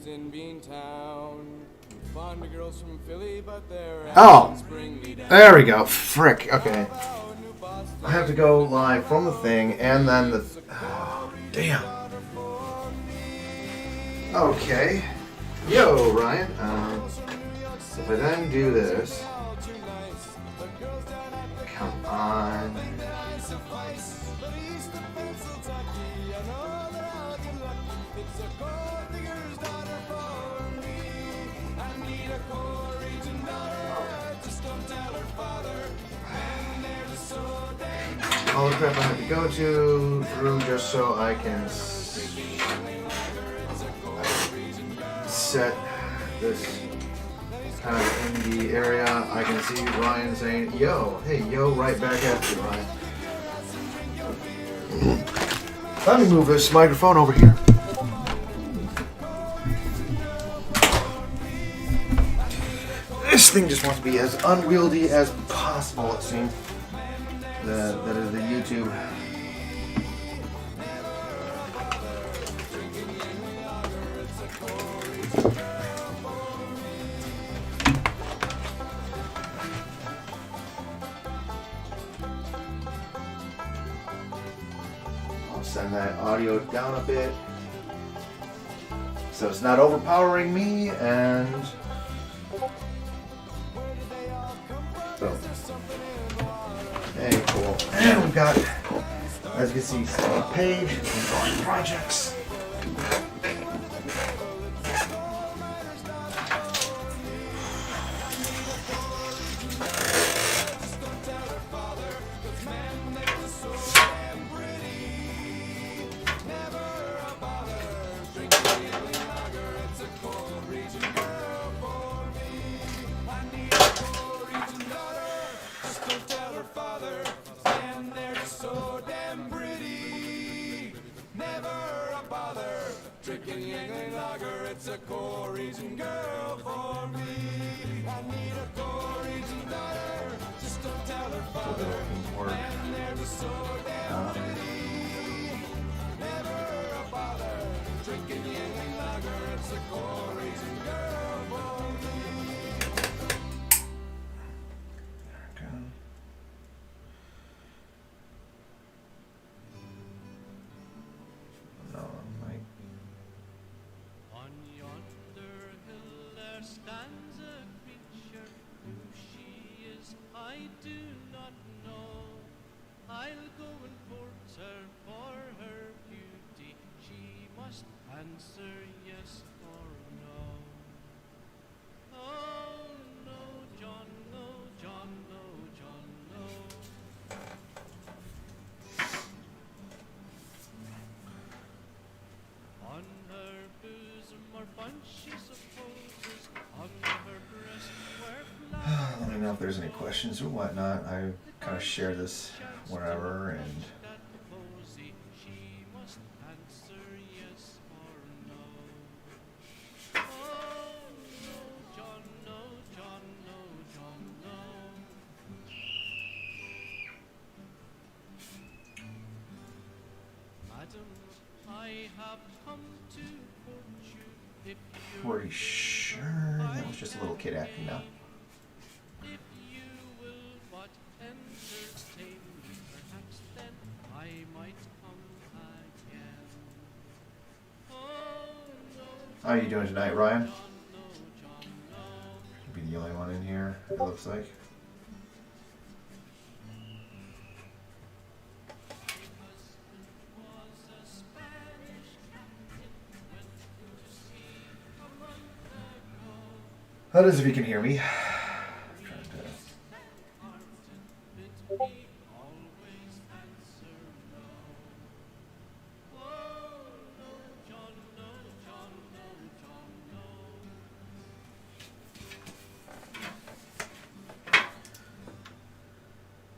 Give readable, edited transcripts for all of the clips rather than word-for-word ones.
parties in Beantown. Fond of girls from Philly, but they're bring me down. There we go. Frick. Okay. I have to go live from the thing and then the. Oh, damn. Okay. Yo, Ryan. If I then do this. Come on. All the crap I have to go through just so I can set this kind of in the area. I can see Ryan saying, yo, hey, yo, right back at you, Ryan. Let me move this microphone over here. This thing just wants to be as unwieldy as possible, it seems. That is the YouTube. I'll send that audio down a bit so it's not overpowering me, and so. Hey, cool. And we've got, as you can see, a page and drawing projects. It's a Norwegian girl for me. I need a Norwegian daughter. Just don't tell her father. And they're just so damn pretty. Never a bother. Drinking Yingling lager. It's a Norwegian girl for me. There we go. No, Mike. On yonder hill there stands a creature. Who she is, I do not know. I'll go and court her for her beauty. She must answer yes or no. Oh no, John, no, John, no, John, no. On her bosom are bunchy supposes, on her breast were flowers. Let me know if there's any questions or whatnot. I kind of share this wherever, and That posy, she must answer yes or no. Oh no, John, no, John, no, John, no. Madam, I have come to court you. If you pretty sure that was just a little kid acting up. If you will but entertain me, perhaps then I might come again. Oh no, How are you doing tonight, Ryan? John, no, John, no. You'll be the only one in here, it looks like. My husband was a Spanish captain, went to sea a month ago. That is if you can hear me. Trying to. Martin bid me always answer no. Oh no, John, no, John, no, John, no.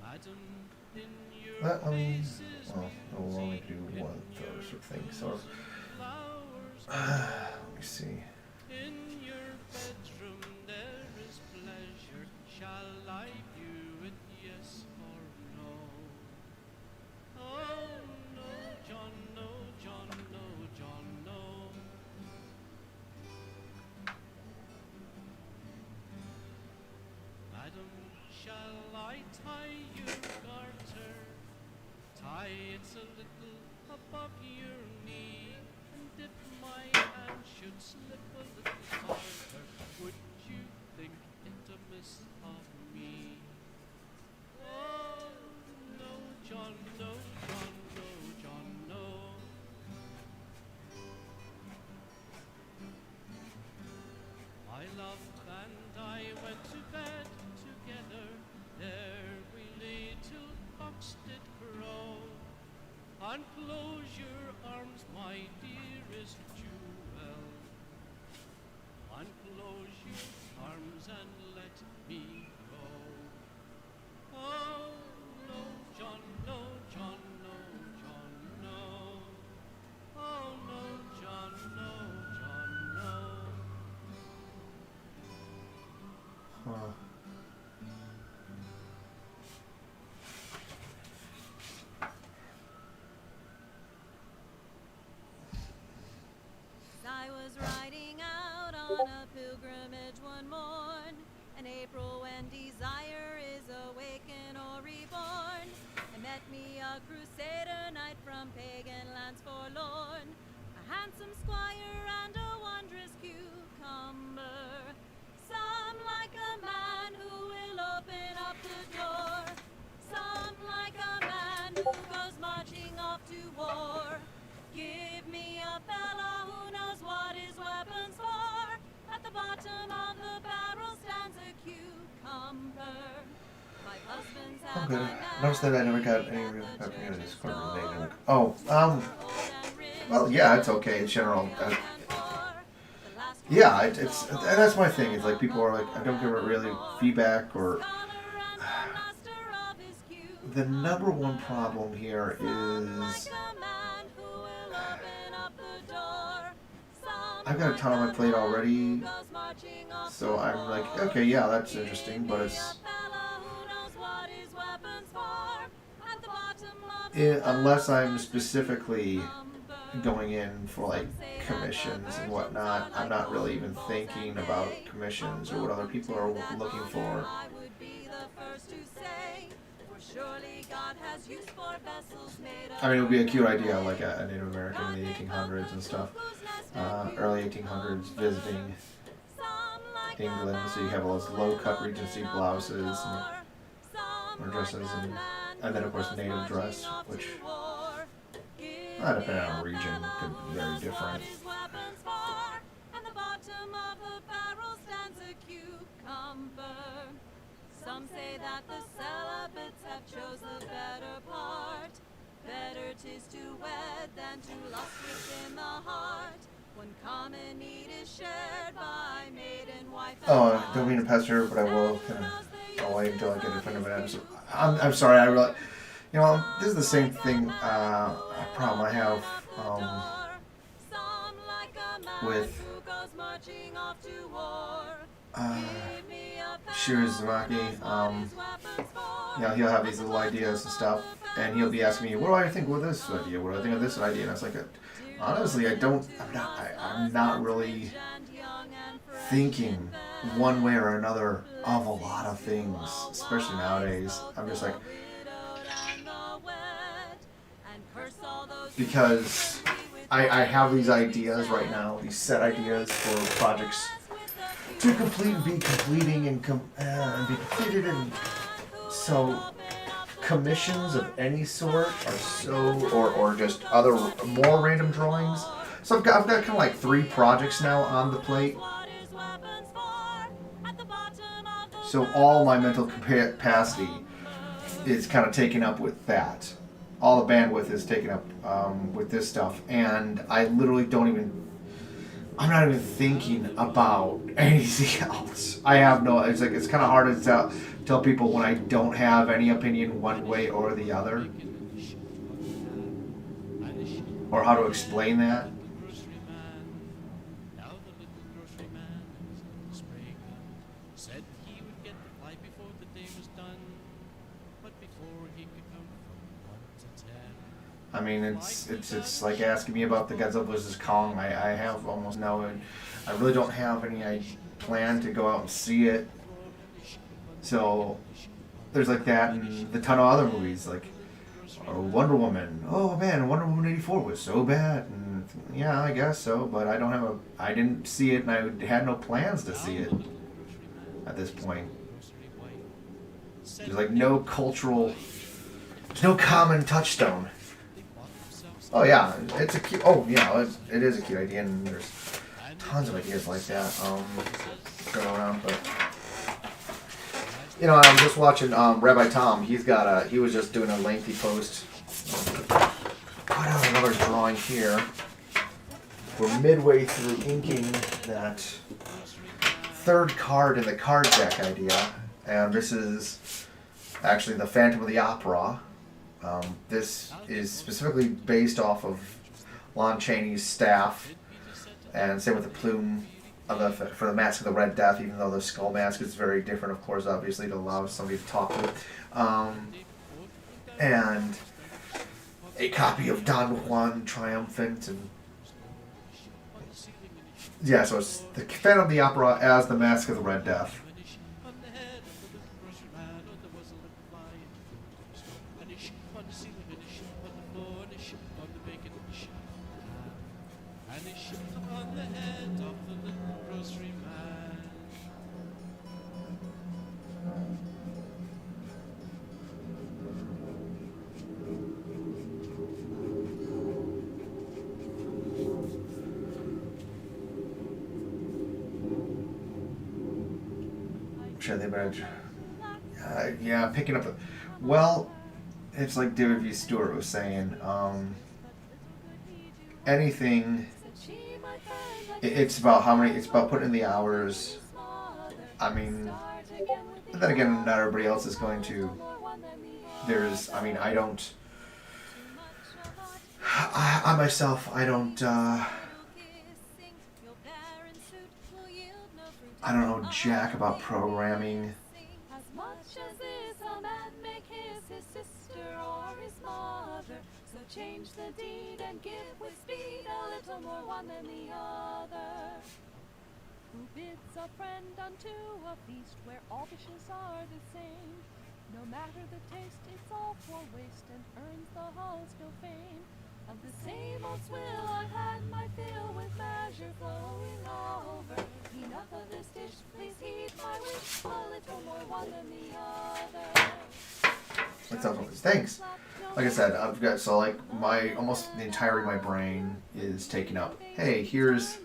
Madam, in your face is Well, we'll only do one sort of thing. So, flowers. let me see. In your bedroom there is pleasure. Shall I view it, yes or no? Oh no, John, no, John, no, John, no. just a little above your knee. And if my hand should slip a little farther, would you think it amiss of me? Oh, no, John, no, John, no, John, no. My love and I went to bed together. There we lay till cocks did crow. Unclose your arms, my dearest jewel. Unclose your arms and let me go. Oh, no, John, no, John, no, John, no. Oh, no, John, no, John, no. Huh. I was riding out on a pilgrimage one morn, an April when desire is awakened or reborn. I met me a crusader knight from pagan lands forlorn, a handsome squire and a wondrous cucumber. Some like a man who will open up the door, some like a man who goes marching off to war. Give me a fellow who knows what his weapon's for. At the bottom of the barrel stands a cucumber. My husband's have Okay. Notice that I never got any real opportunities for the name. Oh, well, yeah, it's okay. It's general. Yeah, it's and that's my thing. It's like people are like, I don't give it really feedback or. The number one problem here is I've got a ton on my plate already, so I'm like, okay, yeah, that's interesting, but unless I'm specifically going in for like commissions and whatnot, I'm not really even thinking about commissions or what other people are looking for. I mean, it would be a cute idea, like a Native American in the 1800s and stuff, early 1800s visiting England, so you have all those low-cut Regency blouses or dresses, and then of course native dress, which, depending on region, could be very different. Some say that the celibates have chose the better part. Better 'tis to wed than to lust within the heart. When common need is shared by maiden, wife, and Oh, I don't mean to pester, but I will kind of. I'll wait until I get in front of it. I'm sorry. I really, this is the same thing. Problem I have with Shirazumaki. He'll have these little ideas and stuff, and he'll be asking me, "What do I think of this idea? What do I think of this idea?" And I was like, honestly, I'm not really thinking one way or another of a lot of things, especially nowadays. I'm just like, because I have these ideas right now, these set ideas for projects to complete and be completing and be completed, and so commissions of any sort are so, or just other more random drawings. So I've got kind of like 3 projects now on the plate. So all my mental capacity is kind of taken up with that. All the bandwidth is taken up with this stuff, and I literally I'm not even thinking about anything else. I have no. It's like it's kind of hard to tell people when I don't have any opinion one way or the other, or how to explain that. Said he would get the flight before the day was done, but before he could count from 1 to 10. I mean, it's like asking me about the Godzilla vs. Kong. I have almost no, and I really don't have any plan to go out and see it. So there's like that, and the ton of other movies. Like Or Wonder Woman. Oh man, Wonder Woman 84 was so bad. And yeah, I guess so, but I didn't see it, and I had no plans to see it at this point. There's like no cultural, there's no common touchstone. Oh yeah, it's a cute, oh yeah, it is a cute idea, and there's tons of ideas like that going around, but you know, I'm just watching Rabbi Tom. He was just doing a lengthy post. Put out another drawing here. We're midway through inking that third card in the card deck idea, and this is actually the Phantom of the Opera. This is specifically based off of Lon Chaney's staff, and same with the plume for the Mask of the Red Death, even though the skull mask is very different, of course, obviously, to allow somebody to talk with. And a copy of Don Juan Triumphant, and yeah, so it's the Phantom of the Opera as the Mask of the Red Death. Yeah, picking up. Well, it's like David V. Stewart was saying. Anything. It's about how many. It's about putting in the hours. I mean, and then again, not everybody else is going to. There's. I mean, I don't. I myself, I don't. I don't know jack about programming. As much as this, a man may kiss his sister or his mother. So change the deed and give with speed a little more one than the other. Who bids a friend unto a feast where all dishes are the same? No matter the taste, it's all for waste and earns the hall's no fame. Of the same old swill I've had my fill with measure flowing over. Enough of this dish, please heed my wish, a little more one than the other. That sounds like thanks. Like I said, I've got my almost the entirety of my brain is taken up. Hey, here's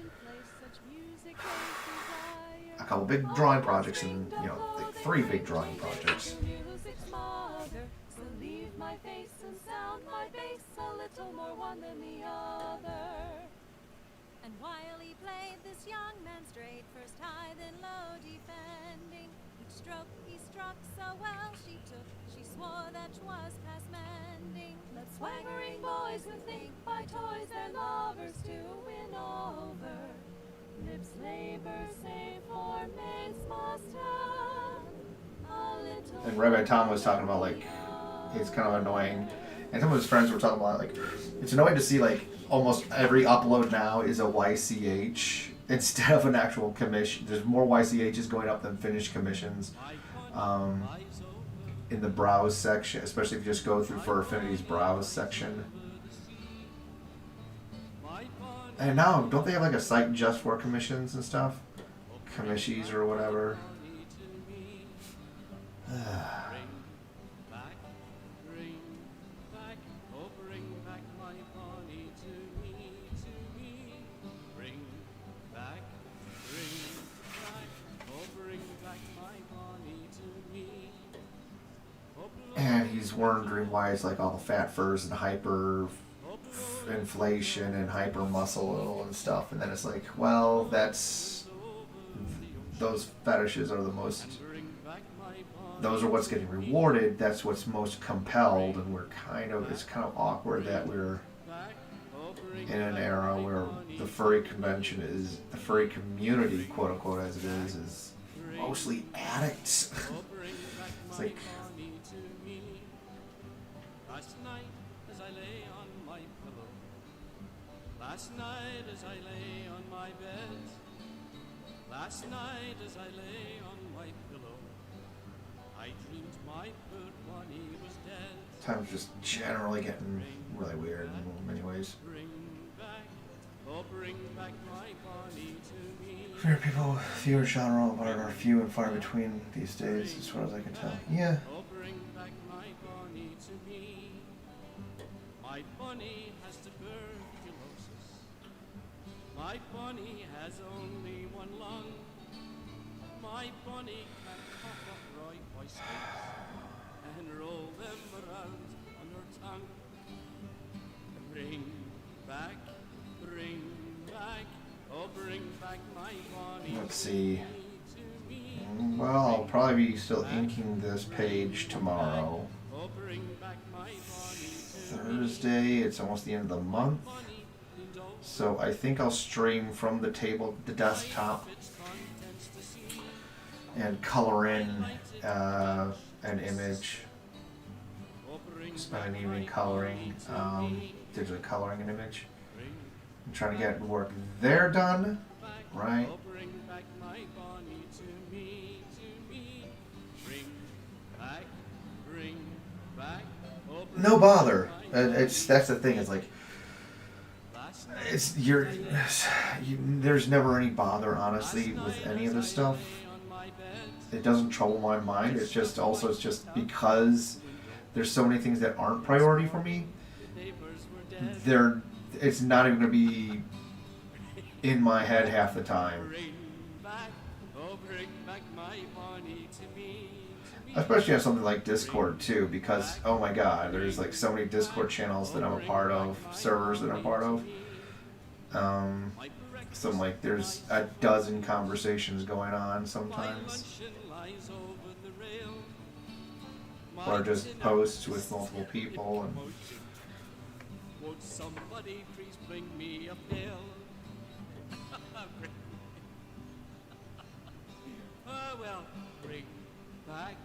a couple big drawing projects, and you know, like 3 big drawing projects. My face and sound my bass a little more one than the other. And while he played, this young man strayed first high then low defending. Each stroke he struck so well she took, she swore that 'twas past mending. Let swaggering boys who think by toys their lovers to win over. Lips labor save for maids must have a little. And Rabbi Tom was talking about like. It's kind of annoying, and some of his friends were talking about like it's annoying to see like almost every upload now is a YCH instead of an actual commission. There's more YCHs going up than finished commissions in the browse section, especially if you just go through for Affinity's browse section. And now, don't they have like a site just for commissions and stuff? Commissions or whatever. And he's wondering why it's like all the fat furs and hyper inflation and hyper muscle and stuff. And then it's like, well, those fetishes are the most, those are what's getting rewarded. That's what's most compelled. And it's kind of awkward that we're in an era where the furry community, quote unquote, as it is mostly addicts. It's like, last night as I lay on my pillow, last night as I lay on my bed, last night as I lay on my pillow, I I dreamed my poor Bonnie was dead. Time's just generally getting really weird in many ways. Bring back, oh bring back my Bonnie to me. Fair people, few and genre are few and far between these days, as far as I can tell. Yeah. Oh bring back my Bonnie to me. My Bonnie has tuberculosis. My Bonnie has only one lung. My Bonnie can cough up right oysters and roll them around on her tongue. Bring back, oh bring back my Bonnie. Let's see. To me. Well, I'll probably be still inking this page tomorrow. Oh bring back my Bonnie to Thursday, it's almost the end of the month. So I think I'll stream from the desktop, and color in an image. Spend an evening coloring, digitally coloring an image. I'm trying to get work there done, right? Oh bring back my Bonnie to me, to me. Bring back, oh bring No bother. That's the thing. It's like there's never any bother, honestly, with any of this stuff. It doesn't trouble my mind. It's just because there's so many things that aren't priority for me. It's not even going to be in my head half the time. Especially on something like Discord too, because oh my god, there's like so many Discord channels that I'm a part of, servers that I'm a part of. So like there's a dozen conversations going on sometimes, or just posts with multiple people. And won't somebody please bring me a pill? Oh well, bring back.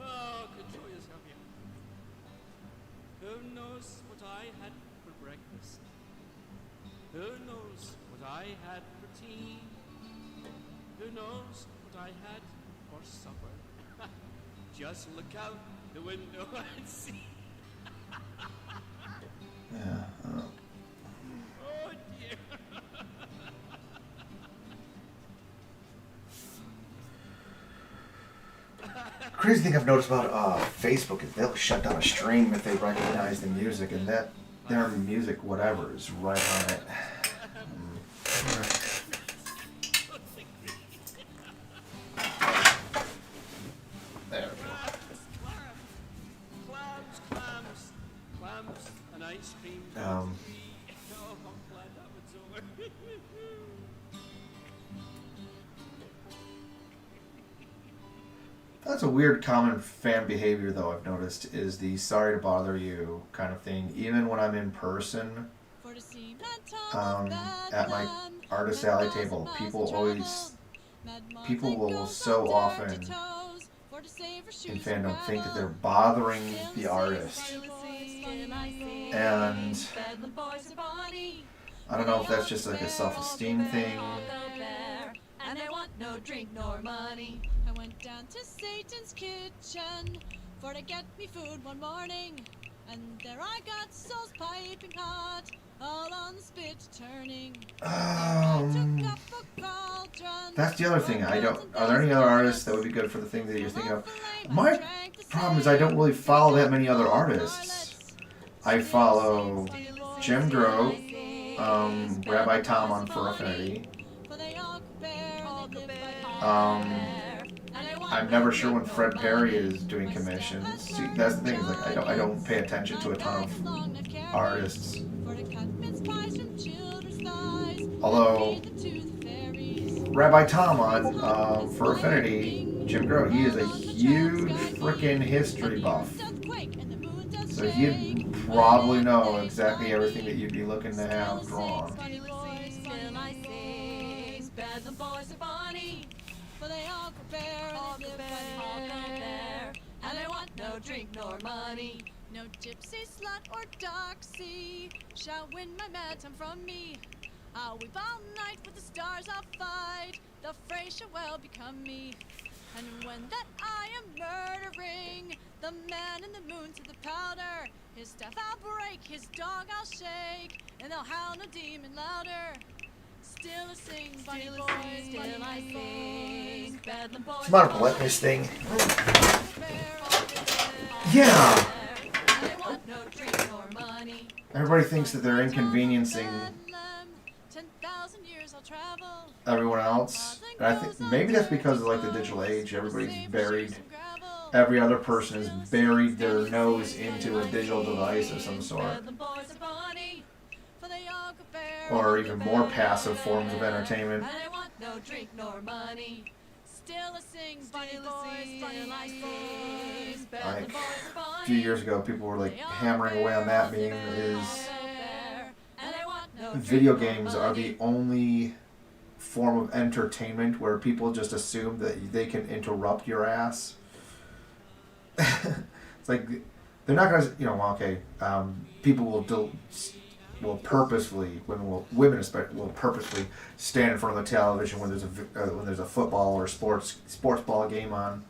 Oh, control yourself here. Who knows what I had for breakfast? Who knows what I had for tea? Who knows what I had for supper? Just look out the window and see. yeah, Oh dear. crazy thing I've noticed about Facebook is they'll shut down a stream if they recognize the music, and that their music whatever is right on it. There we Clams, and ice cream. go. Oh, I'm glad that one's over. That's a weird common fan behavior though I've noticed, is the sorry to bother you kind of thing. Even when I'm in person, at my artist alley table, people will so often in fandom think that they're bothering the artist. And I don't know if that's just like a self-esteem thing. And I want no drink nor money. I went down to Satan's kitchen for to get me food one morning, and there I got souls piping hot, all on the spit turning. That's the other thing. Are there any other artists that would be good for the thing that you're thinking of? My problem is I don't really follow that many other artists. I follow Jim Grow, Rabbi Tom on For Affinity. I'm never sure when Fred Perry is doing commissions. See, that's the thing. Is like I don't pay attention to a ton of artists. Although Rabbi Tom on For Affinity, Jim Grow, he is a huge freaking history buff. So he'd probably know exactly everything that you'd be looking to have drawn. And I want no drink nor money. No gypsy, slut, or doxy shall win my madam from me. I'll weep all night with the stars I'll fight. The fray shall well become me. And when that I am murdering the man in the moon to the powder, his staff I'll break, his dog I'll shake, and they'll howl no demon louder. Still a sing, bunny boys, still I sing. Bedlam boys, It's not a politeness thing. Yeah. I want no drink nor money. Everybody thinks that they're inconveniencing 10,000 years I'll travel. everyone else. And I think maybe that's because of like the digital age. Everybody's buried. Every other person has buried their nose into a digital device of some sort. Or even more passive forms of entertainment. I want no drink nor money. Still a sing, bunny boys, still I sing. Like a few years ago, people were like hammering away on that meme. Is video games are the only form of entertainment where people just assume that they can interrupt your ass. It's like they're not gonna, well, okay. People will purposefully, women especially, will purposely stand in front of the television when there's a football or sports ball game on.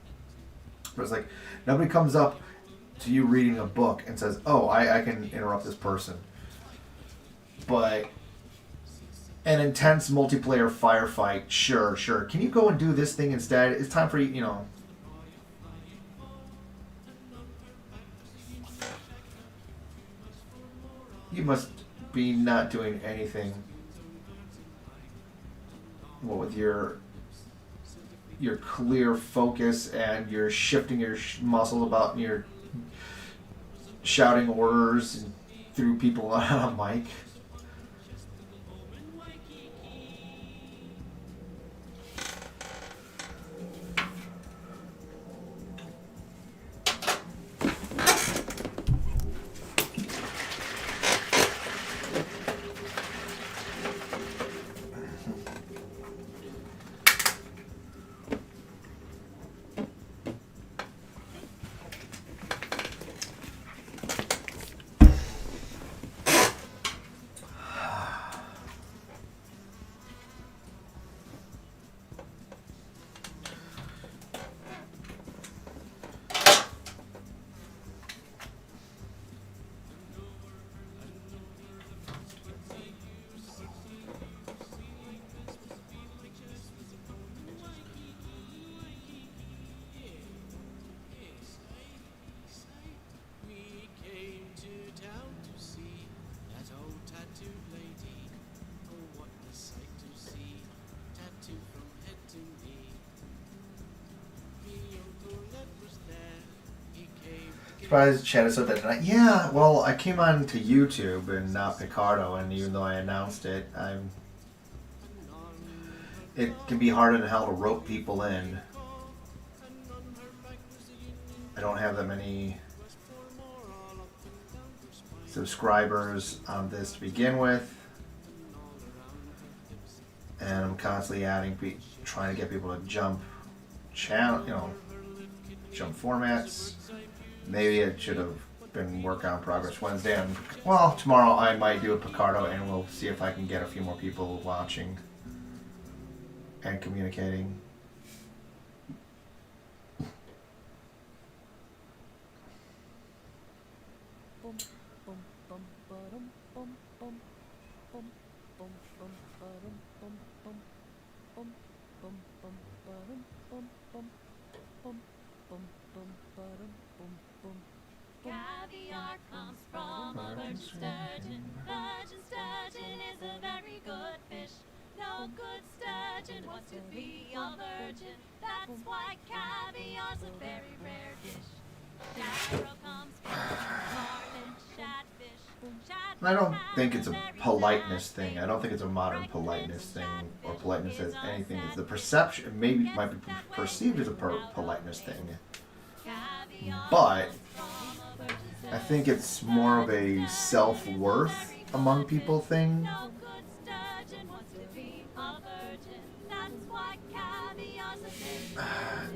But it's like nobody comes up to you reading a book and says, "Oh, I can interrupt this person." But an intense multiplayer firefight, sure. Can you go and do this thing instead? It's time for you, You must be not doing anything. Well, with your clear focus and you're shifting your muscles about and you're shouting orders through people on a mic. Surprised Chad said that tonight. Yeah, well, I came on to YouTube and not Picardo, and even though I announced it, it can be hard in hell to rope people in. I don't have that many subscribers on this to begin with, and I'm constantly adding, trying to get people to jump channel, jump formats. Maybe it should have been work on progress Wednesday. And, well, tomorrow I might do a Picardo, and we'll see if I can get a few more people watching and communicating. Caviar comes from a virgin sturgeon. Virgin sturgeon is a very good fish. No good sturgeon wants to be a virgin. That's why caviar's a very rare dish. Mackerel comes from garlic, shadfish. And I don't think it's a politeness thing. I don't think it's a modern politeness thing or politeness as anything. It's the perception. Maybe it might be perceived as a politeness thing. But I think it's more of a self-worth among people thing.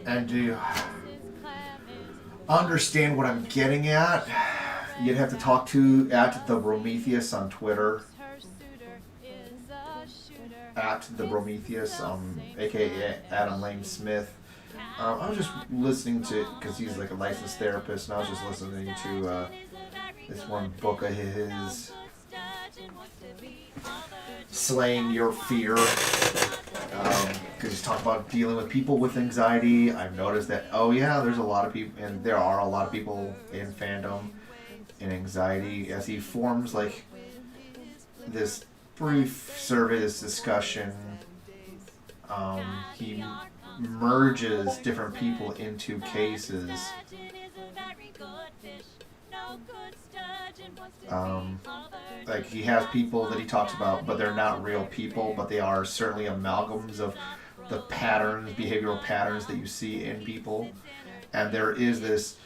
And to understand what I'm getting at, you'd have to talk to at the Prometheus on Twitter. Her suitor is a shooter. At the Prometheus, aka Adam Lane Smith. I was just listening to, because he's like a licensed therapist, and I was just listening to this one book of his, Slaying Your Fear, because he's talking about dealing with people with anxiety. I've noticed that, oh yeah, there's a lot of people, and there are a lot of people in fandom in anxiety, as he forms like this brief survey, this discussion. He merges different people into cases. Like he has people that he talks about, but they're not real people, but they are certainly amalgams of the patterns, behavioral patterns that you see in people. And there is this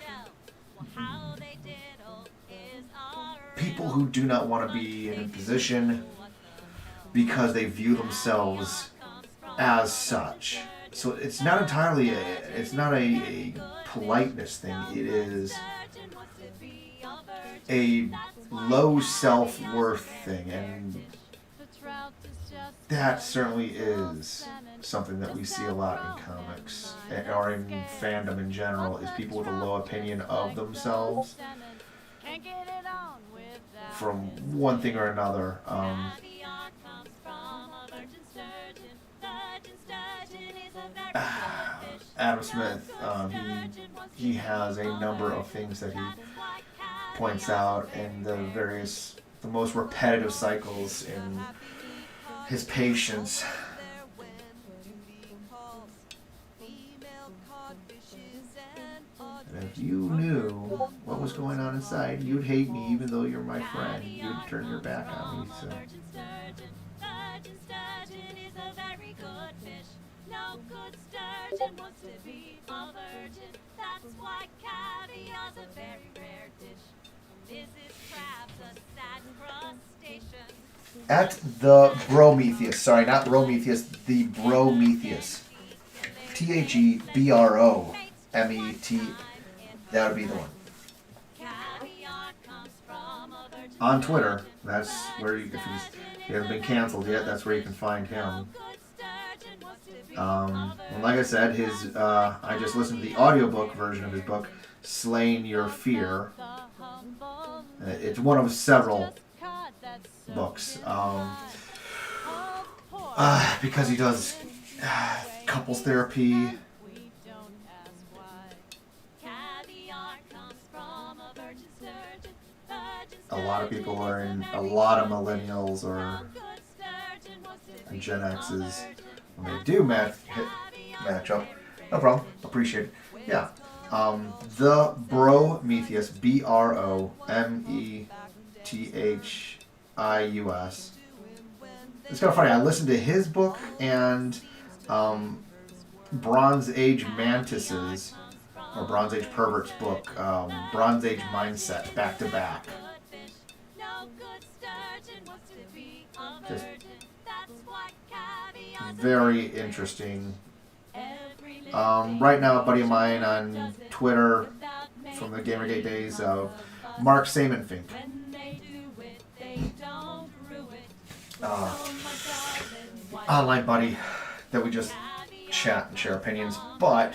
people who do not want to be in a position because they view themselves as such. So it's not entirely it's not a politeness thing. It is a low self-worth thing, and that certainly is something that we see a lot in comics or in fandom in general, is people with a low opinion of themselves from one thing or another. Adam Smith, he has a number of things that he points out, and the most repetitive cycles in his patients. And if you knew what was going on inside, you'd hate me even though you're my friend. You'd turn your back on me. So. No good sturgeon wants to be a virgin. That's why caviar's a very rare dish. This is crab's a sad crustacean. At the Prometheus, sorry, not Prometheus, the Prometheus. TheBroMet. That would be the one. On Twitter, that's where you, if he hasn't been canceled yet, that's where you can find him. Like I said, his I just listened to the audiobook version of his book, Slaying Your Fear. It's one of several books. Because he does couples therapy. A lot of people are in, a lot of millennials or Gen X's. When they do match up, no problem. Appreciate it. Yeah. The Prometheus, Bromethius. It's kind of funny. I listened to his book and Bronze Age Mantises, or Bronze Age Pervert's book, Bronze Age Mindset, back to back. Just very interesting. Right now, a buddy of mine on Twitter from the Gamergate days, Mark Samenfink. Online buddy that we just chat and share opinions, but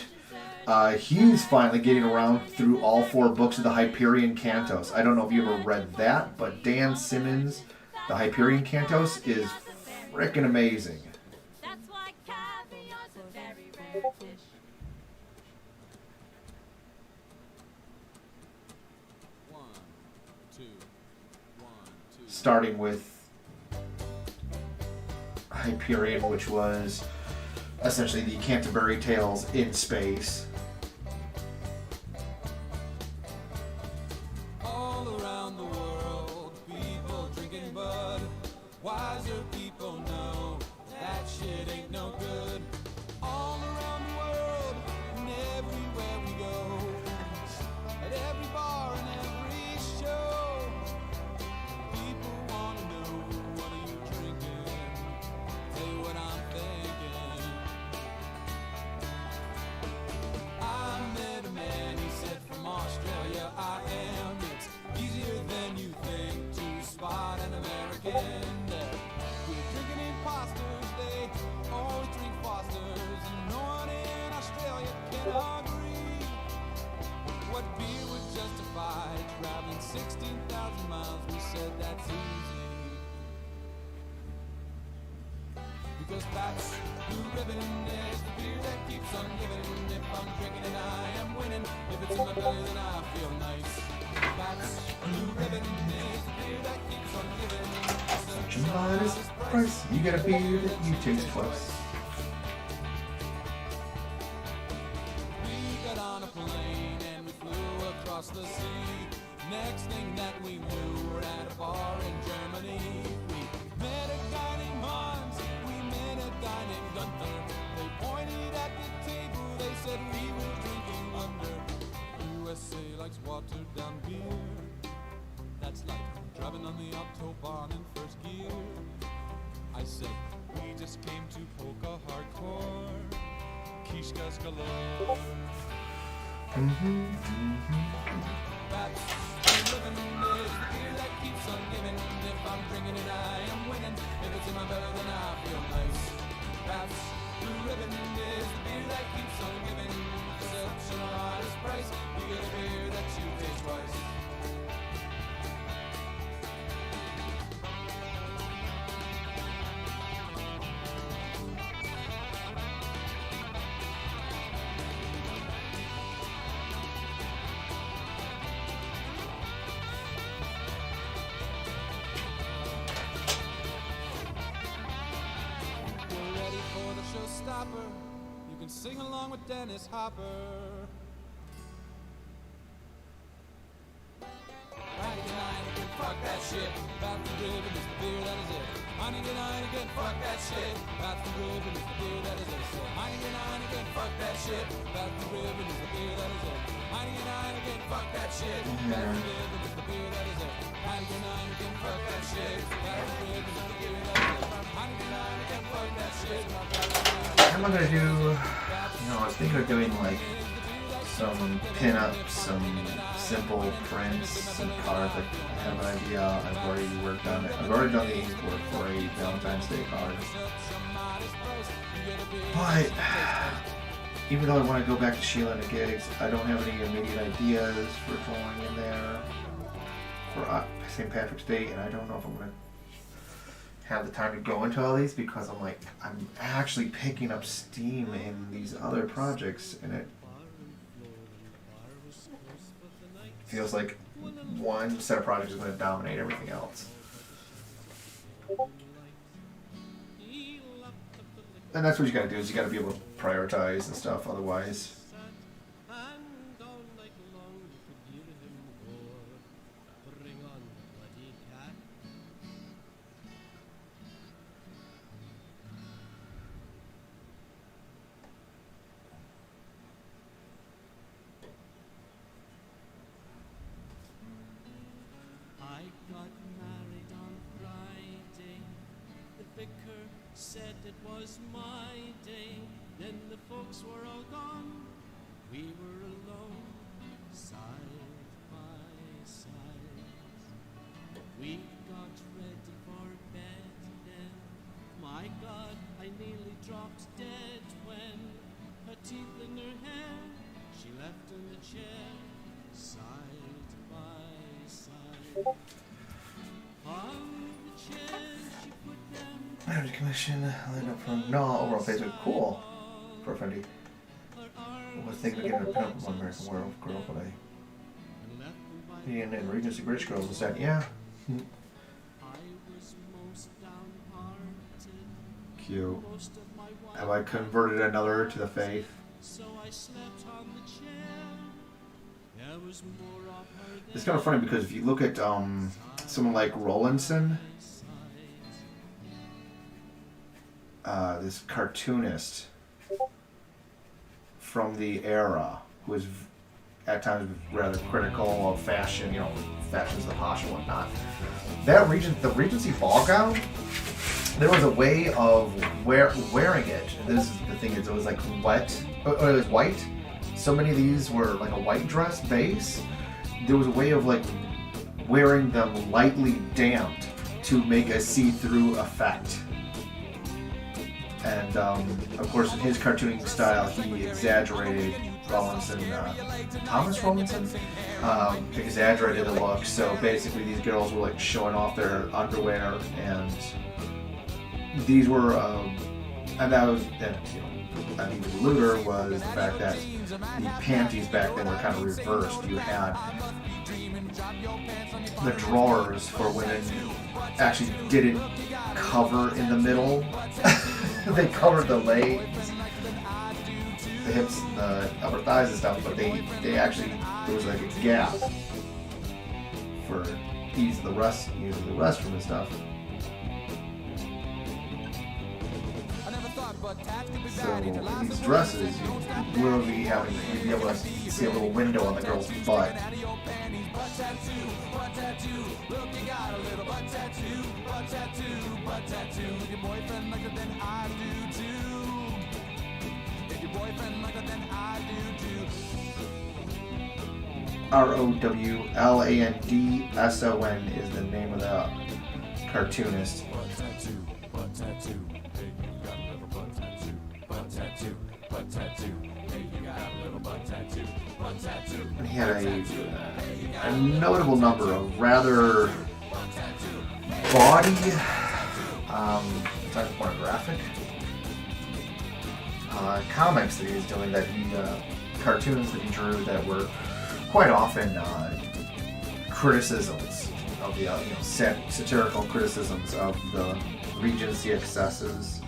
he's finally getting around through all 4 books of the Hyperion Cantos. I don't know if you ever read that, but Dan Simmons' The Hyperion Cantos is freaking amazing. That's why caviar's a very rare dish. Starting with Hyperion, which was essentially the Canterbury Tales in space. All around the world, people drinking bud. Wiser people know that shit ain't no good. All around the world, and everywhere we go, at every bar and every show, people wanna know, what are you drinking? Tell you what I'm thinking. I met a man, he said from Australia I am. It's easier end. We're drinking imposters, they only drink Fosters, and no one in Australia can agree what beer would justify traveling 16,000 miles. We said that's easy. Because Pat's Blue Ribbon is the beer that keeps on giving. If I'm drinking and I am winning, if it's in my belly then I feel nice. Pat's Blue Ribbon is the beer that keeps on giving. Such a modest price. You get a beer that you taste twice. We got on a plane and we flew across the sea. Next thing that we knew, we're at a bar in Germany. We met a guy named Hans, we met a guy named Gunther. They pointed at the table, they said we were drinking under. USA likes watered down beer. That's like driving on the Autobahn in first gear. I said, we just came to polka hardcore. Kishkas galore. That's the living is the beer that keeps on giving. If I'm drinking it, I am winning. If it's in my belly, then I feel nice. That's the ribbon is the beer that keeps on giving. Such an honest price. You get a beer that you taste twice. Showstopper, you can sing along with Dennis Hopper. Heineken, fuck that shit. Bath and Ribbon is the beer that is it. Heineken, fuck that shit. Bath and Ribbon is the beer that is it. Heineken, fuck that shit. Bath and Ribbon is the beer that is it. Heineken, fuck that shit. Bath and Ribbon is the beer that is it. Heineken, fuck that shit. Bath and Ribbon is the beer that is it. Heineken, fuck that shit. What am I gonna do? You know, I was thinking of doing like some pinups, some simple prints, some cards. Like, I have an idea. I've already worked on it. I've already done the ink work for a Valentine's Day card. But even though I want to go back to Sheila and the gigs, I don't have any immediate ideas for throwing in there for St. Patrick's Day, and I don't know if I'm gonna have the time to go into all these because I'm actually picking up steam in these other projects, and it feels like one set of projects is going to dominate everything else. And that's what you got to do, is you got to be able to prioritize and stuff, otherwise said it was my day. Then the folks were all gone. We were alone, side by side. We got ready for bed then. My God, I nearly dropped dead when her teeth in her hair, she left in the chair, side by side. On the chair she put them. Marriage commission, lined up from overall Facebook. Cool. For a friendly. I was thinking of getting a pinup of one American Werewolf girl, but I being in Regency British girls instead. Yeah. Cute. Have I converted another to the faith? It's kind of funny because if you look at someone like Rowlandson, this cartoonist from the era, who was at times rather critical of fashion, you know, fashion's the posh and whatnot. That the Regency ball gown, there was a way of wearing it. This is the thing, is it was like wet, it was white. So many of these were like a white dress base. There was a way of like wearing them lightly damped to make a see-through effect. And of course, in his cartooning style, he exaggerated Rawlinson, Thomas Rawlinson, exaggerated the look. So basically, these girls were like showing off their underwear, and these were, and that was, and, you know, I think the looter was the fact that the panties back then were kind of reversed. You had the drawers for women actually didn't cover in the middle. They covered the legs, the hips, and the upper thighs and stuff, but they actually, there was like a gap for using the restroom and stuff. So in these dresses, you'd be able to see a little window on the girl's butt. Rowlandson is the name of the cartoonist. And he had a notable number of rather bawdy, type of pornographic comics that he was doing, cartoons that he drew that were quite often criticisms of the satirical criticisms of the Regency excesses.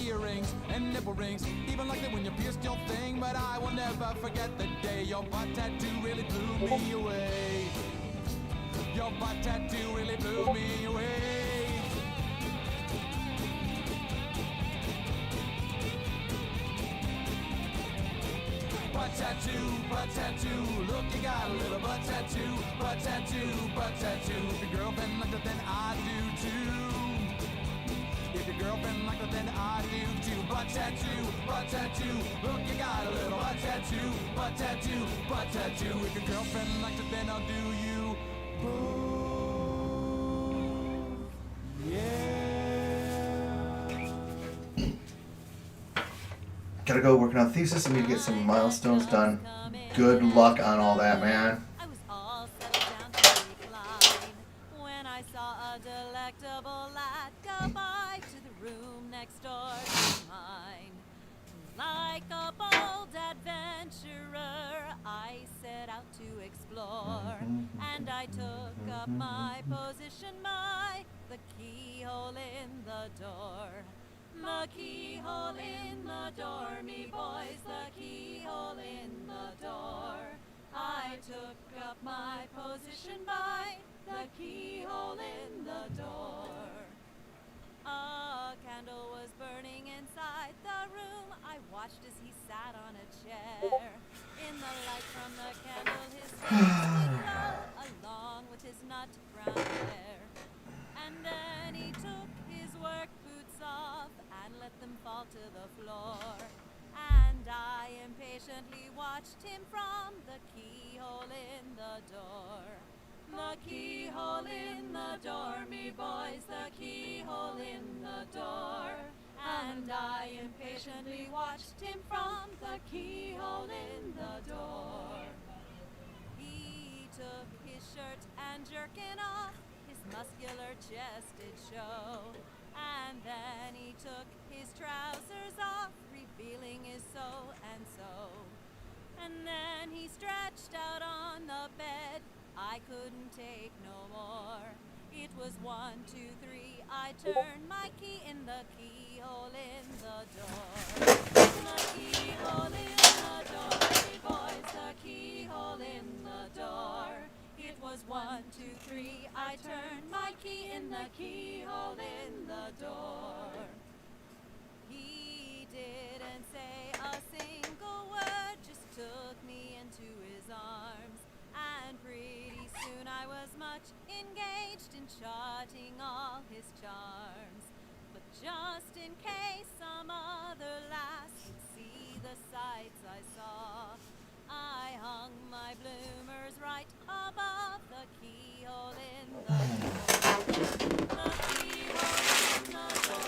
Earrings and nipple rings, even like that when you pierced your thing. But I will never forget the day your butt tattoo really blew me away. Your butt tattoo really blew me away. Butt tattoo, look, you got a little butt tattoo, butt tattoo, butt tattoo. If your girlfriend liked it, then I do too. If your girlfriend liked it, then I do too. Butt tattoo, look, you got a little butt tattoo, butt tattoo, butt tattoo. If your girlfriend liked it, then I'll do you. Gotta go working on thesis. I need to get some milestones done. Good luck on all that, man. I was all settled down to recline when I saw a delectable lad go by to the room next door to mine. Like a bold adventurer, I set out to explore, and I took up my position by the keyhole in the door. The keyhole in the door, me boys, the keyhole in the door. I took up my position by the keyhole in the door. A candle was burning inside the room. I watched as he sat on a chair. In the light from the candle, his face would glow along with his nut brown hair. And then he took his work boots off and let them fall to the floor. And I impatiently watched him from the keyhole in the door. The keyhole in the door, me boys, the keyhole in the door. And I impatiently watched him from the keyhole in the door. He took his shirt and jerkin off, his muscular chest did show. And then he took his trousers off, revealing his so and so. And then he stretched out on the bed. I couldn't take no more. It was 1, 2, 3. I turned my key in the keyhole in the door. The keyhole in the door, hey boys, the keyhole in the door. It was 1, 2, 3. I turned my key in the keyhole in the door. He didn't say a single word, just took me into his arms. And pretty soon I was much engaged in charting all his charms. But just in case some other lass would see the sights I saw, hung my bloomers right above the keyhole in the door. The keyhole in the door.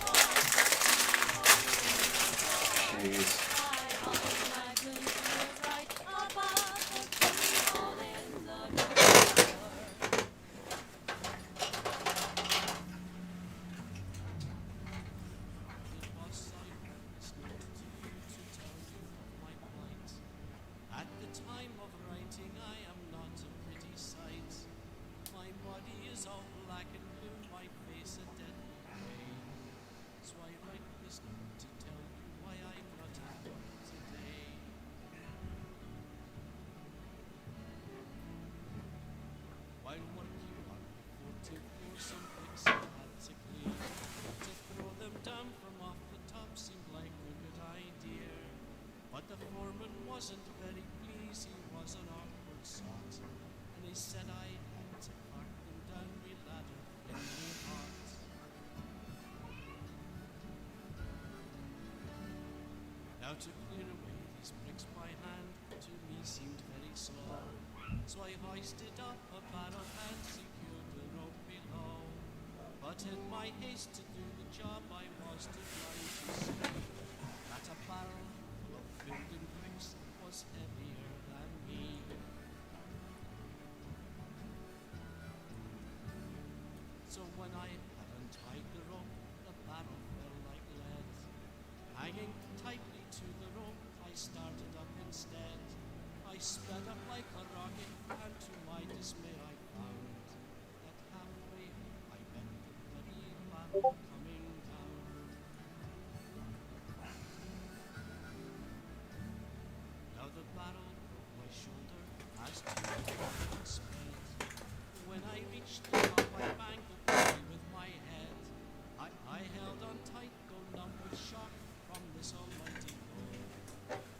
Oh, the keyhole in the door. Jeez. I hung my bloomers right above the keyhole in the door. It was I was not to you to tell you of my plight. At the time of writing, I am not a pretty sight. My body is all black and blue, my face a deadly gray. So I write this note to tell you why I'm not at work today. While working on the 14th floor, some bricks I had to clear. To throw them down from off the top seemed like a good idea. But the foreman wasn't very pleased, he was an awkward sort. And he said I had to cart them down me ladder in me heart. Now to clear away these bricks by hand to me seemed very slow. So I hoisted up a barrel and secured the rope below. But in my haste to do the job, I was too blind to see that a barrel full of building bricks was heavier than me. So when I had untied the rope, the barrel fell like lead. Hanging tightly to the rope, I started up instead. I sped up like a rocket, and to my dismay I found that halfway I met the bloody barrel coming down. Now the barrel broke my shoulder as to the sped. When I reached the top, I banged the body with my head. I held on tight, though numb with shock from this almighty blow.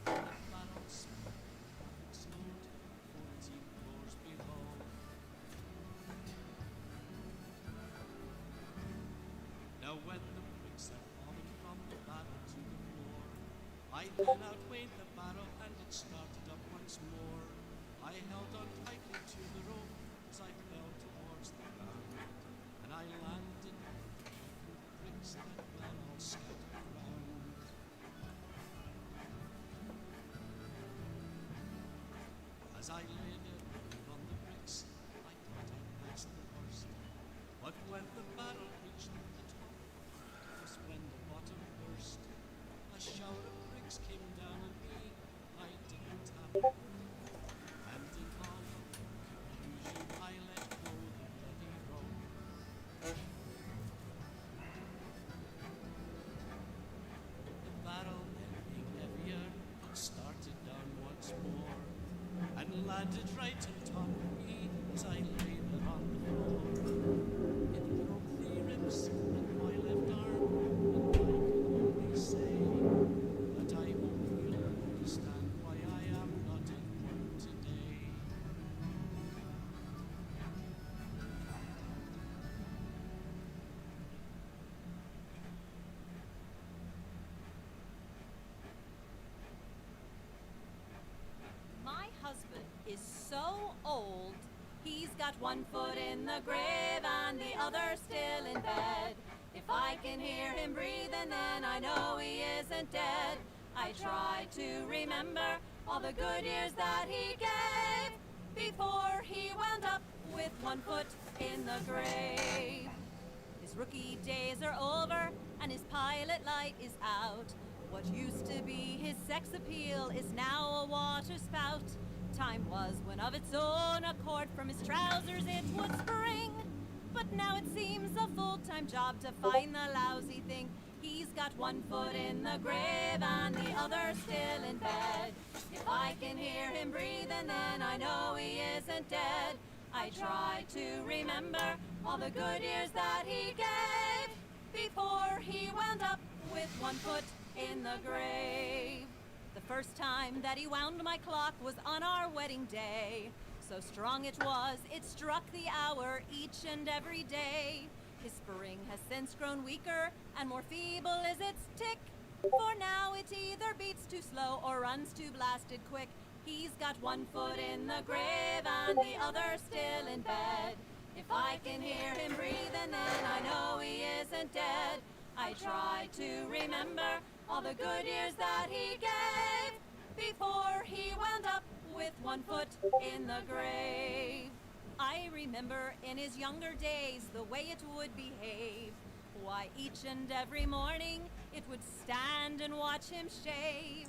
The barrel sped, slowed 14 floors below. Now when the bricks had fallen from the barrel to the floor, I then outweighed the barrel and it started up once more. I held on tightly to the rope as I fell towards the ground, and I landed on the bricks that fell all scattered round. As I lay there rolling on the bricks, I thought I'd passed the worst. But when the barrel reached the top, it was when the bottom burst. A shower of bricks came down on me, I didn't have a word. And in all of confusion, I let go the bloody rope. The barrel then being heavier, it started down once more, and landed right on top of me as I lay there on the floor. It broke the ribs in my left arm, and I can only say that I hope you'll understand why I am not at work today. My husband is so old, he's got one foot in the grave and the other still in bed. If I can hear him breathing, then I know he isn't dead. I try to remember all the good years that he gave before he wound up with one foot in the grave. His rookie days are over and his pilot light is out. What used to be his sex appeal is now a water spout. Time was when of its own accord from his trousers it would spring. But now it seems a full-time job to find the lousy thing. He's got one foot in the grave and the other still in bed. If I can hear him breathing, then I know he isn't dead. I try to remember all the good years that he gave before he wound up with one foot in the grave. The first time that he wound my clock was on our wedding day. So strong it was, it struck the hour each and every day. His spring has since grown weaker, and more feeble is its tick. For now it either beats too slow or runs too blasted quick. He's got one foot in the grave and the other still in bed. If I can hear him breathing, then I know he isn't dead. I try to remember all the good years that he gave before he wound up with one foot in the grave. I remember in his younger days the way it would behave. Why, each and every morning it would stand and watch him shave.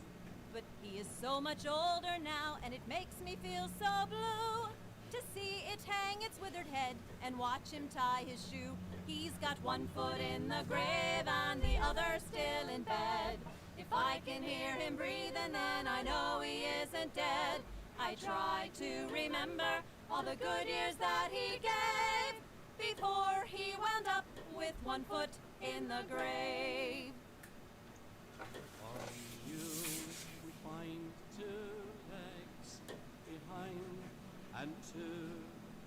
But he is so much older now, and it makes me feel so blue to see it hang its withered head and watch him tie his shoe. He's got one foot in the grave and the other still in bed. If I can hear him breathing, then I know he isn't dead. I try to remember all the good years that he gave before he wound up with one foot in the grave. On you we find two legs behind, and two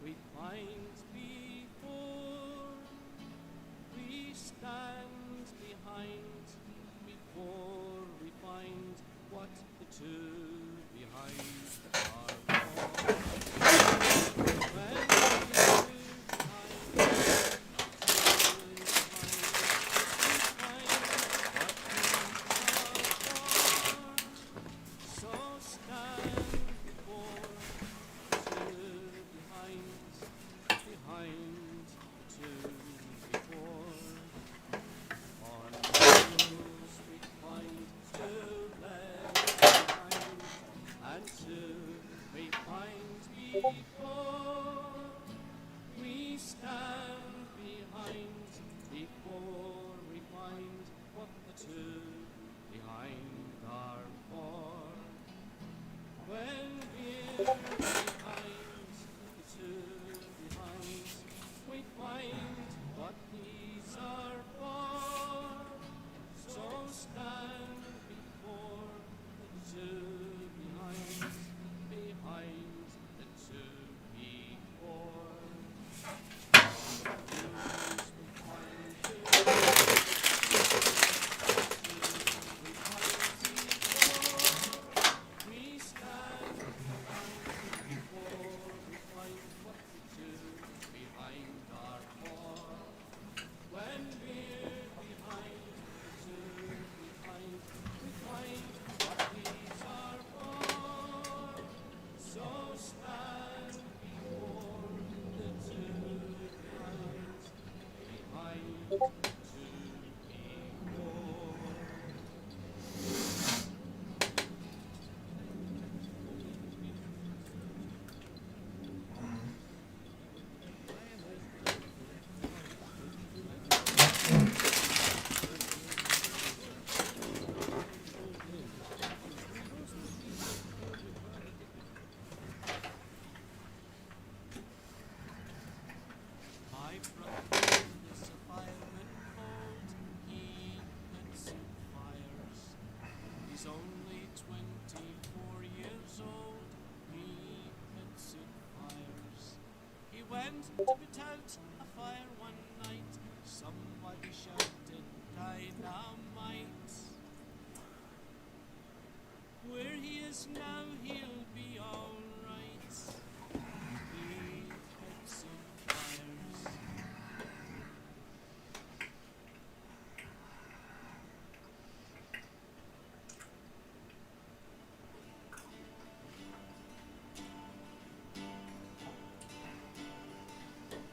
we find before. We stand behind before we find what the two behind are for. When we do behind, we stand behind before we find what the two behind are for. When we're behind the two behind, we find what these are for. So stand before the two behind the two before. We stand behind before we find what the two behind are for. When we're behind the two behind, we find what these are for. So stand before the two behind the two before. My brother is a fireman old, he puts out fires. He's only 24 years old, he puts out fires. He went to put out a fire one night, somebody shouted dynamite. Where he is now, he'll be alright. He puts out fires.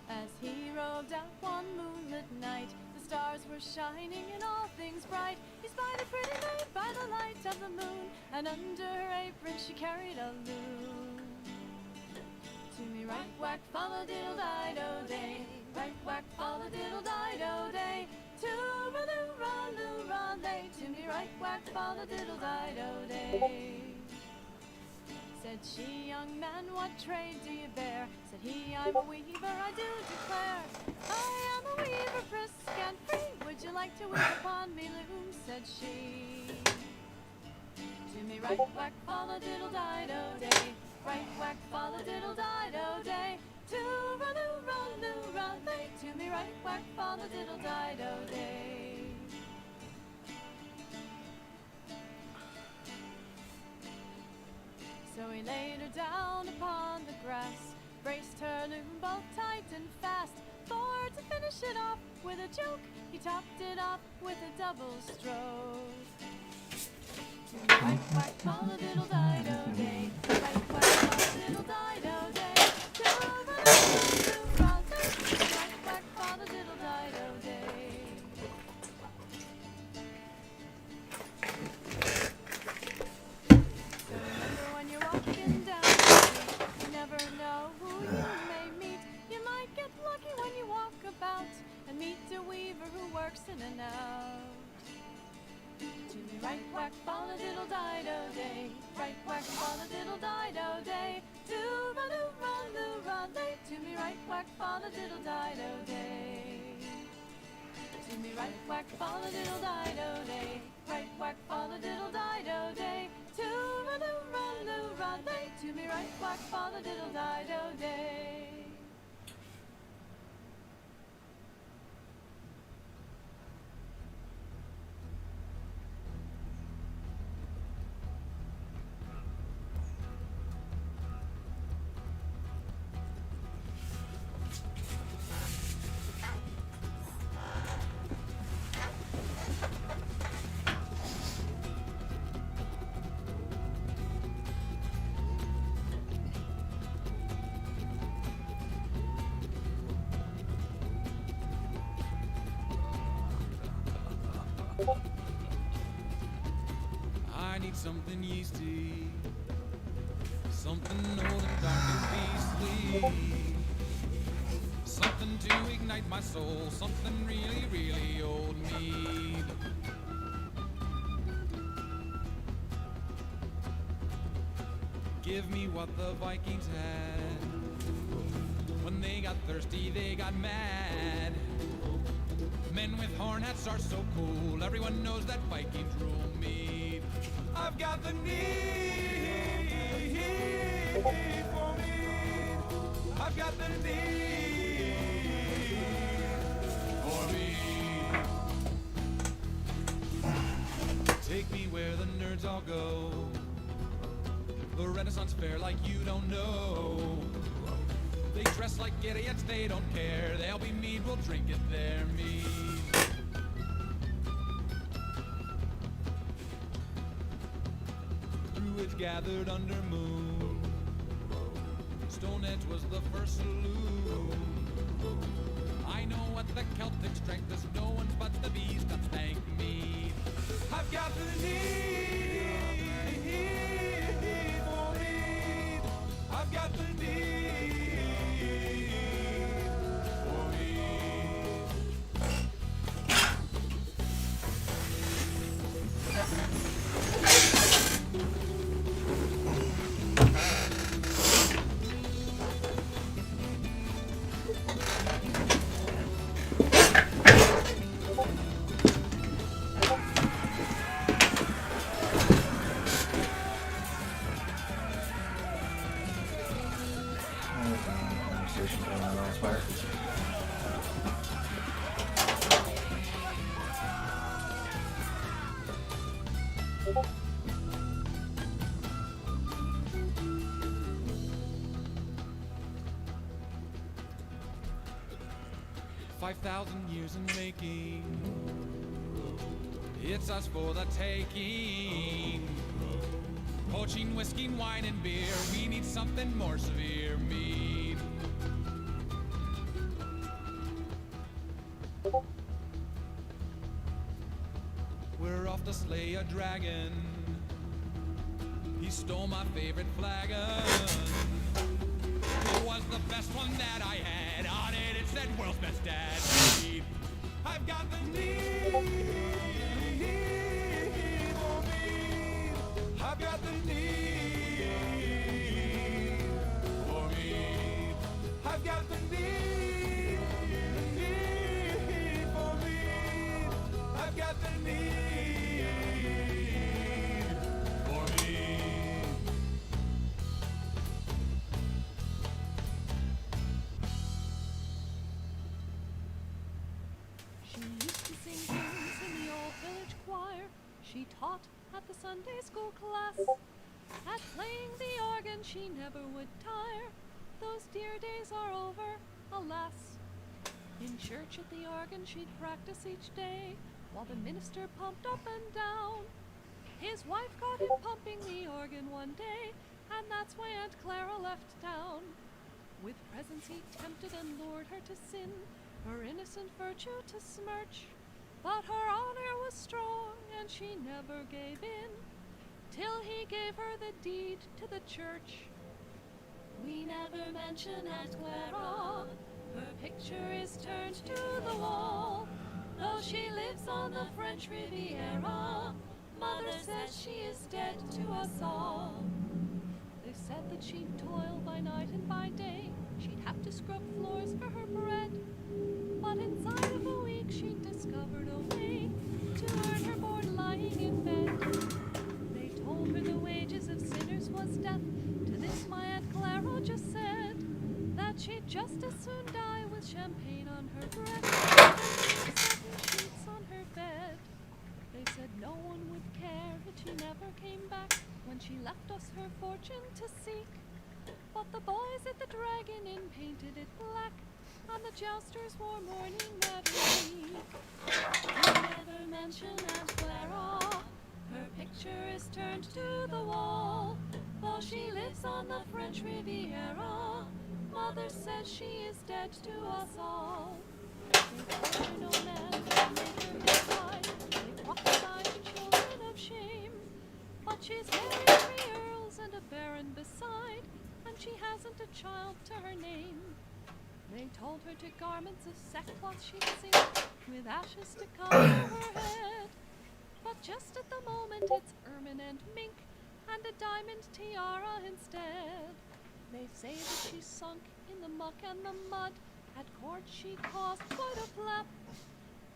As he rode out one moonlit night, the stars were shining and all things bright. He spied a pretty maid by the light of the moon, and under her apron she carried a loom. To me right whack, follow diddle dido day. Right whack, follow diddle dido day. Tooraloo-ra-loo-ra lay. To me right whack, follow diddle dido day. Said she, young man, what trade do you bear? Said he, I'm a weaver, I do declare. I am a weaver, brisk and free. Would you like to weave upon me loom? Said she. To me right whack, follow diddle dido day. Right whack, follow diddle dido day. Tooraloo-ra-loo-ra lay. To me right whack, follow diddle dido day. So laid her down upon the grass, braced her loom both tight and fast. For to finish it off with a joke, he topped it off with a double stroke. Quack, quack, fall a diddle dido day. Quack, quack, fall a diddle dido day. Quack, quack, fall a diddle dido day. So remember when you're walking down the street, you never know who you may meet. You might get lucky when you walk about and meet a weaver who works in and out. To me right whack, fall a diddle dido day. Right whack, fall a diddle dido day. Do run do run do run day. To me right whack, fall a diddle dido day. To me right whack, fall a diddle dido day. Right whack, fall a diddle dido day. To run do run day. To me right whack, fall a diddle dido day. I need something yeasty, something old and dark and beastly, something to ignite my soul, something really, really old mead. Give me what the Vikings had. When they got thirsty, they got mad. Men with horn hats are so cool. Everyone knows that Vikings rule mead. I've got the need for mead. I've got the need for mead. Take me where the nerds all go. The Renaissance fair like you don't know. They dress like idiots, they don't care. They'll be mead, we'll drink it there, mead. Druids gathered under moon. Stonehenge was the first saloon. I know what the Celtic strength is. No one's but the bees can thank me. I've got the need for mead. I've got the need. Conversation going on around fire. 5,000 years in making. It's us for the taking. Poaching, whiskey, wine, and beer. We need something more severe. Mead. We're off to slay a dragon. He stole my favorite flagon. It was the best one that I had. On it, it said world's best dad. Mead. I've got the need for mead. I've got the need for mead. I've got the need for mead. I've got the need for mead. She used to sing hymns in the old village choir. She taught at the Sunday school class. At playing the organ she never would tire. Those dear days are over, alas. In church at the organ she'd practice each day, while the minister pumped up and down. His wife caught him pumping the organ one day, and that's why Aunt Clara left town. With presents he tempted and lured her to sin, her innocent virtue to smirch. But her honor was strong, and she never gave in, till he gave her the deed to the church. We never mention Aunt Clara, her picture is turned to the wall. Though she lives on the French Riviera, Mother says she is dead to us all. They said that she'd toil by night and by day, she'd have to scrub floors for her bread. But inside of a week she'd discovered a way to earn her board lying in bed. They told her the wages of sinners was death. To this my Aunt Clara just said that she'd just as soon die with champagne on her breath and satin sheets on her bed. They said no one would care that she never came back when she left us her fortune to seek. But the boys at the Dragon Inn painted it black, and the jousters wore mourning that week. We never mention Aunt Clara, her picture is turned to the wall. Though she lives on the French Riviera, Mother says she is dead to us all. They told her no man could make her his bride, they prophesied to children of shame. But she's married 3 earls and a baron beside, and she hasn't a child to her name. They told her to garments of sackcloth she'd sink, with ashes to cover her head. But just at the moment it's ermine and mink, and a diamond tiara instead. They say that she sunk in the muck and the mud, at court she caused quite a flap.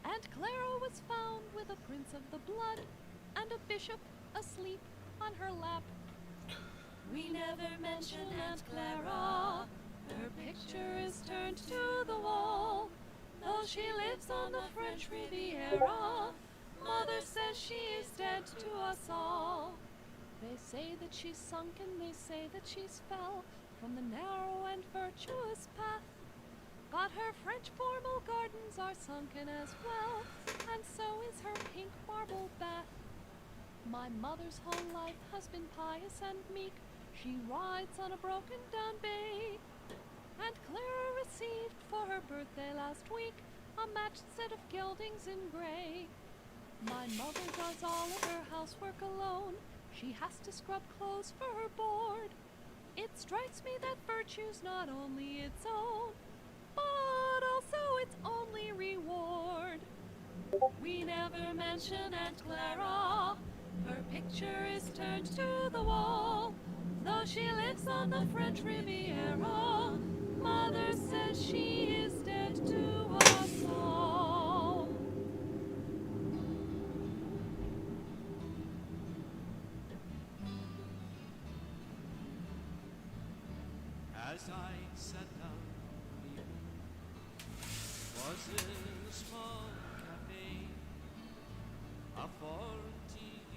And Clara was found with a prince of the blood, and a bishop asleep on her lap. We never mention Aunt Clara, her picture is turned to the wall. Though she lives on the French Riviera, Mother says she is dead to us all. They say that she's sunk and they say that she's fell from the narrow and virtuous path. But her French formal gardens are sunken as well, and so is her pink marble bath. My mother's whole life has been pious and meek, she rides on a broken down bay. And Clara received for her birthday last week a matched set of geldings in grey. My mother does all of her housework alone, she has to scrub clothes for her board. It strikes me that virtue's not only its own, but also its only reward. We never mention Aunt Clara, her picture is turned to the wall. Though she lives on the French Riviera, Mother says she is dead to us all. As I sat down weeping, was in a small cafe, a 40-year-old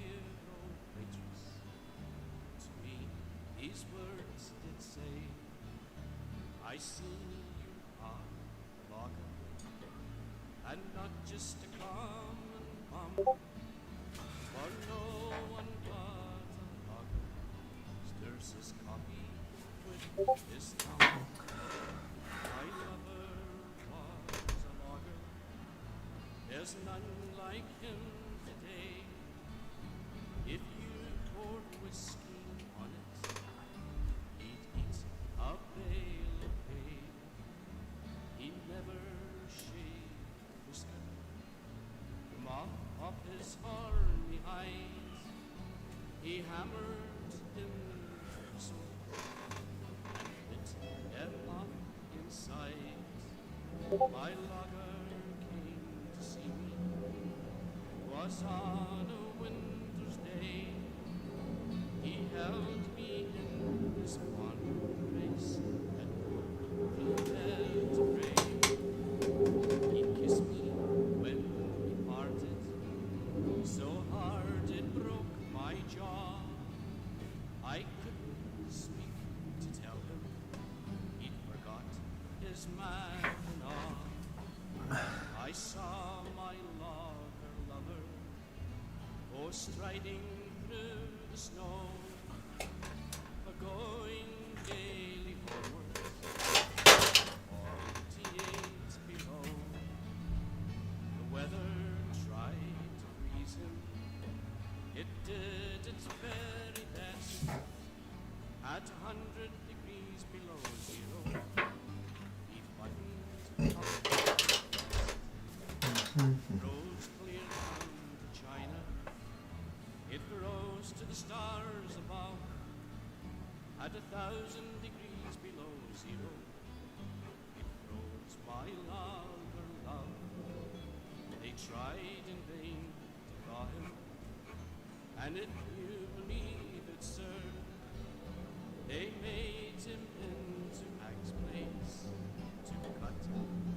waitress to me these words did say, I see you are a logger, and not just a common bum, for no one but a logger stirs his coffee with his tongue. My lover was a logger, there's none like him today. If you poured whiskey on it, he'd eat a bale of hay. He never shaved a whisker from off his army eyes. He hammered him so inside. My logger came to see me, was on a winter's day. He held me in his one embrace and put the bed to pray. He kissed me when we parted, so hard it broke my jaw. go striding through the snow, going gaily homeward, 48 below. The weather tried to freeze him, it did its very best. At 100 degrees below zero, he buttoned up rose clear down to China. It rose to the stars above. At 1,000 degrees below zero, it froze my lover love. They tried in vain to thaw him, and if you believe it, sir, they made him into Ag's place to cut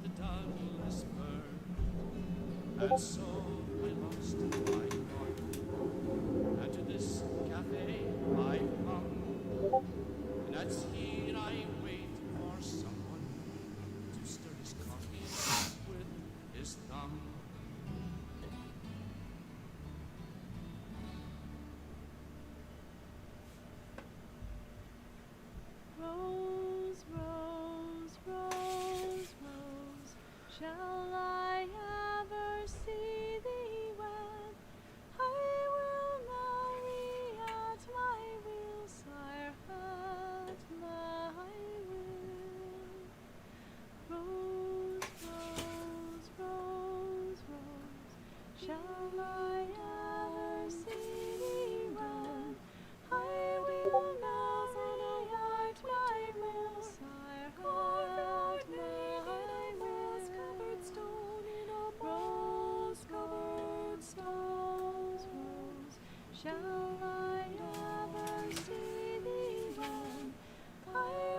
the Douglas fir. And so I lost my thought, and to this cafe I've come, and that's here I wait for someone to stir his coffee with his thumb. Rose, rose, rose, rose, shall I ever see thee wed? I will marry at my will, sire, at my will. Rose, rose, rose, rose, shall I ever see thee wed? I will marry at my will, sire, at my will. Covered stone in a rose-covered stones, rose, shall I ever see thee when I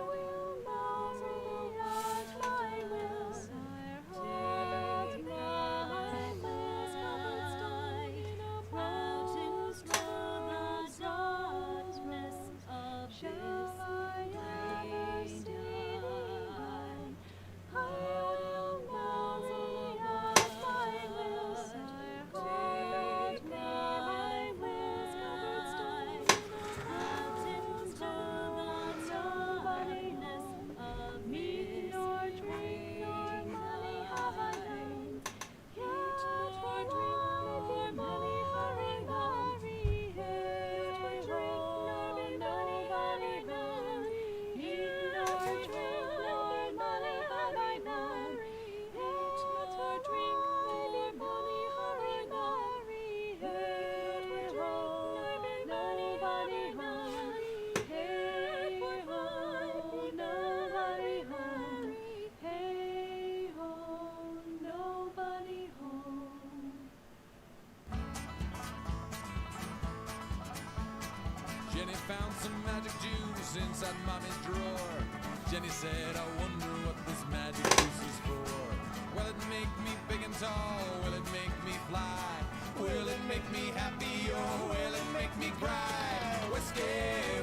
will marry at my will, sire, at my will. Covered stone in a rose-covered stones, rose, shall I ever see thee when I will marry at my will, sire, at my will. Covered stone mountains to the darkness of meat nor drink nor money have I known, yet for drink nor money hurry marry, yet for drink nor money hurry marry, eat nor drink nor money have I known, yet for drink nor money hurry marry, yet for drink nor money hurry marry, hey ho, nobody home, hey ho, nobody home. Jenny found some magic juice inside mommy's drawer. Jenny said, I wonder what this magic juice is for. Will it make me big and tall? Will it make me fly? Will it make me happy or will it make me cry? Whiskey,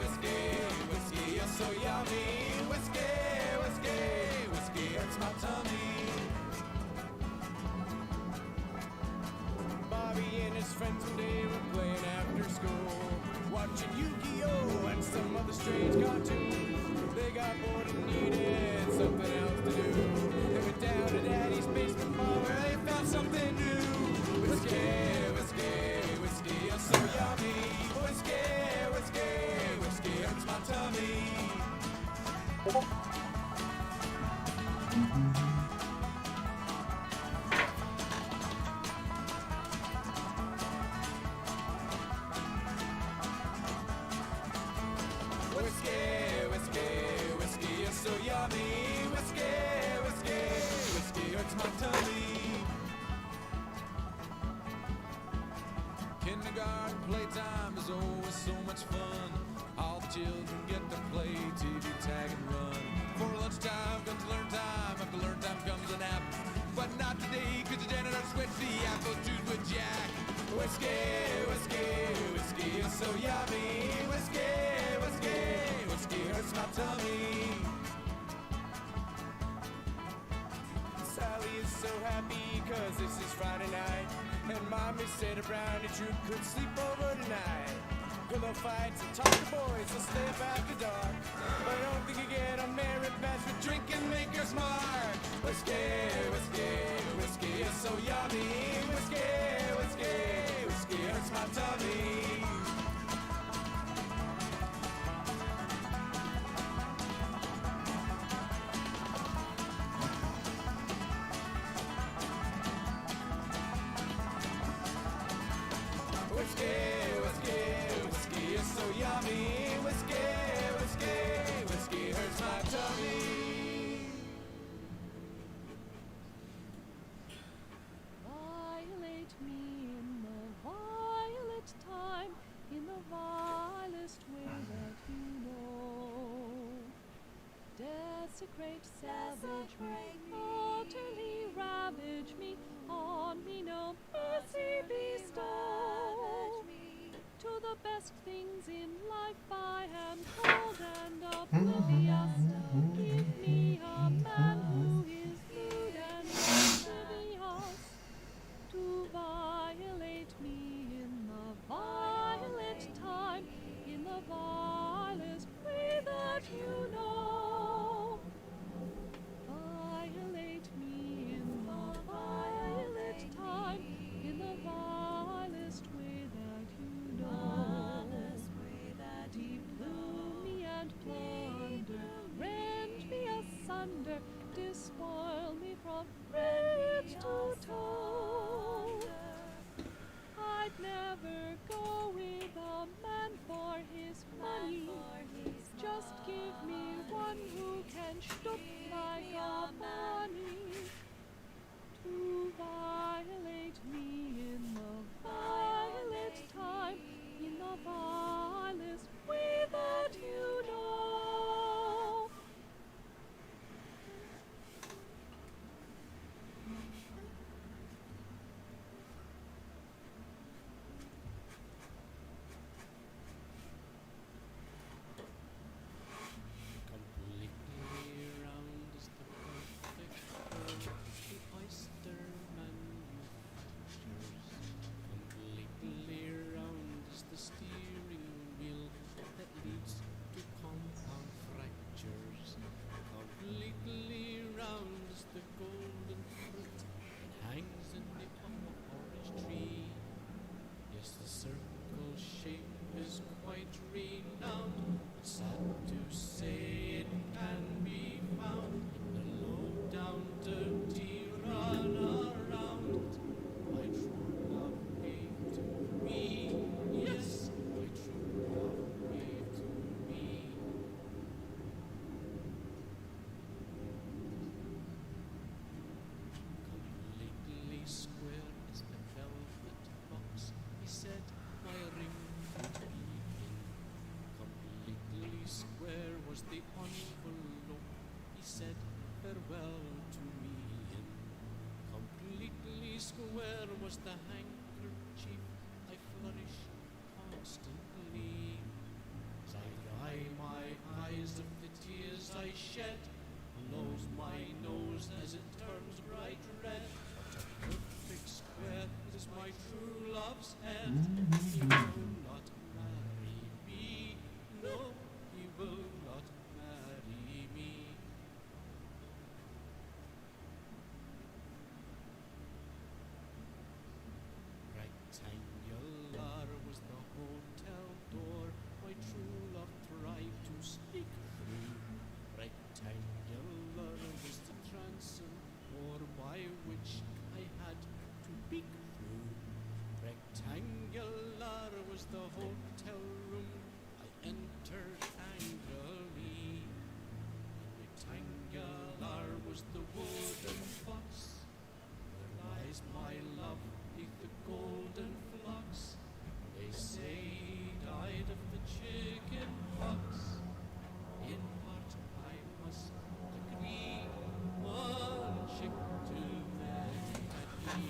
whiskey, whiskey, you're so yummy. Whiskey, whiskey, whiskey hurts my tummy. Bobby and his friends today were playing after school, watching Yu-Gi-Oh! And some other strange cartoons. They got bored and needed something else to do. They went down to Daddy's basement bar where they found something new. Whiskey, whiskey, whiskey, you're so yummy. Whiskey, whiskey, whiskey hurts my tummy. Whiskey, whiskey, whiskey, you're so yummy. Whiskey, whiskey, whiskey hurts my tummy. Kindergarten playtime is always so much fun. All the children get to play TV, tag, and run. For lunchtime comes learn time. After learn time comes a nap. But not today, cause the janitor switched the apple juice with Jack. Whiskey, whiskey, whiskey, you're so yummy. Whiskey, whiskey, whiskey hurts my tummy. Sally is so happy cause this is Friday Friday night, and mommy said a brownie troop could sleep over tonight. Pillow fights and talk to boys will stay up after dark. But I don't think you get a merit badge for drinking Maker's Mark. Whiskey, whiskey, whiskey is so yummy. Whiskey, whiskey, whiskey hurts my tummy. Whiskey, whiskey, whiskey is so yummy. Whiskey, whiskey, whiskey hurts my tummy. Violate me in the violet time, in the vilest way that you know. Desecrate, savage me, utterly ravage me, on me no mercy bestow. To the best things in life I am cold and oblivious. Give me a man who is lewd and oblivious. To violate me in the violet time, in the vilest way that you know. Violate me in the violet time, in the vilest way that you know. Deplue me and plunder, rend me asunder, despoil me from head to toe. I'd never go with a man for his money. Just give me one who can stoop like a bunny. To violate me in the violet time, in the vilest way that you know. Completely round is the perfect curve, the oyster manufactures. Completely round is the steering wheel that leads to compound fractures. Completely round is the golden fruit that hangs in the orange tree. Yes, the circle shape is quite renowned, but sad to say it can be found in the low down dirty run around. My true love gave to me, yes, my true love gave to me. Completely square is the velvet box, he said my ring would be in. Completely square was the envelope, he said farewell to me in. Completely square was the handkerchief I flourish constantly. As I dry my eyes of the tears I shed, blows my nose as it turns bright red. What a perfect square is my true love's head. He will not marry me, no, he will not marry me. Rectangular was the hotel door my true love tried to sneak through. Rectangular was the transom door by which I had to peek through. Rectangular was the hotel room I entered angrily. Rectangular was the wooden box where lies my love beneath the golden flocks. They say he died of the chicken pox. In part I must agree, one chick too many had he.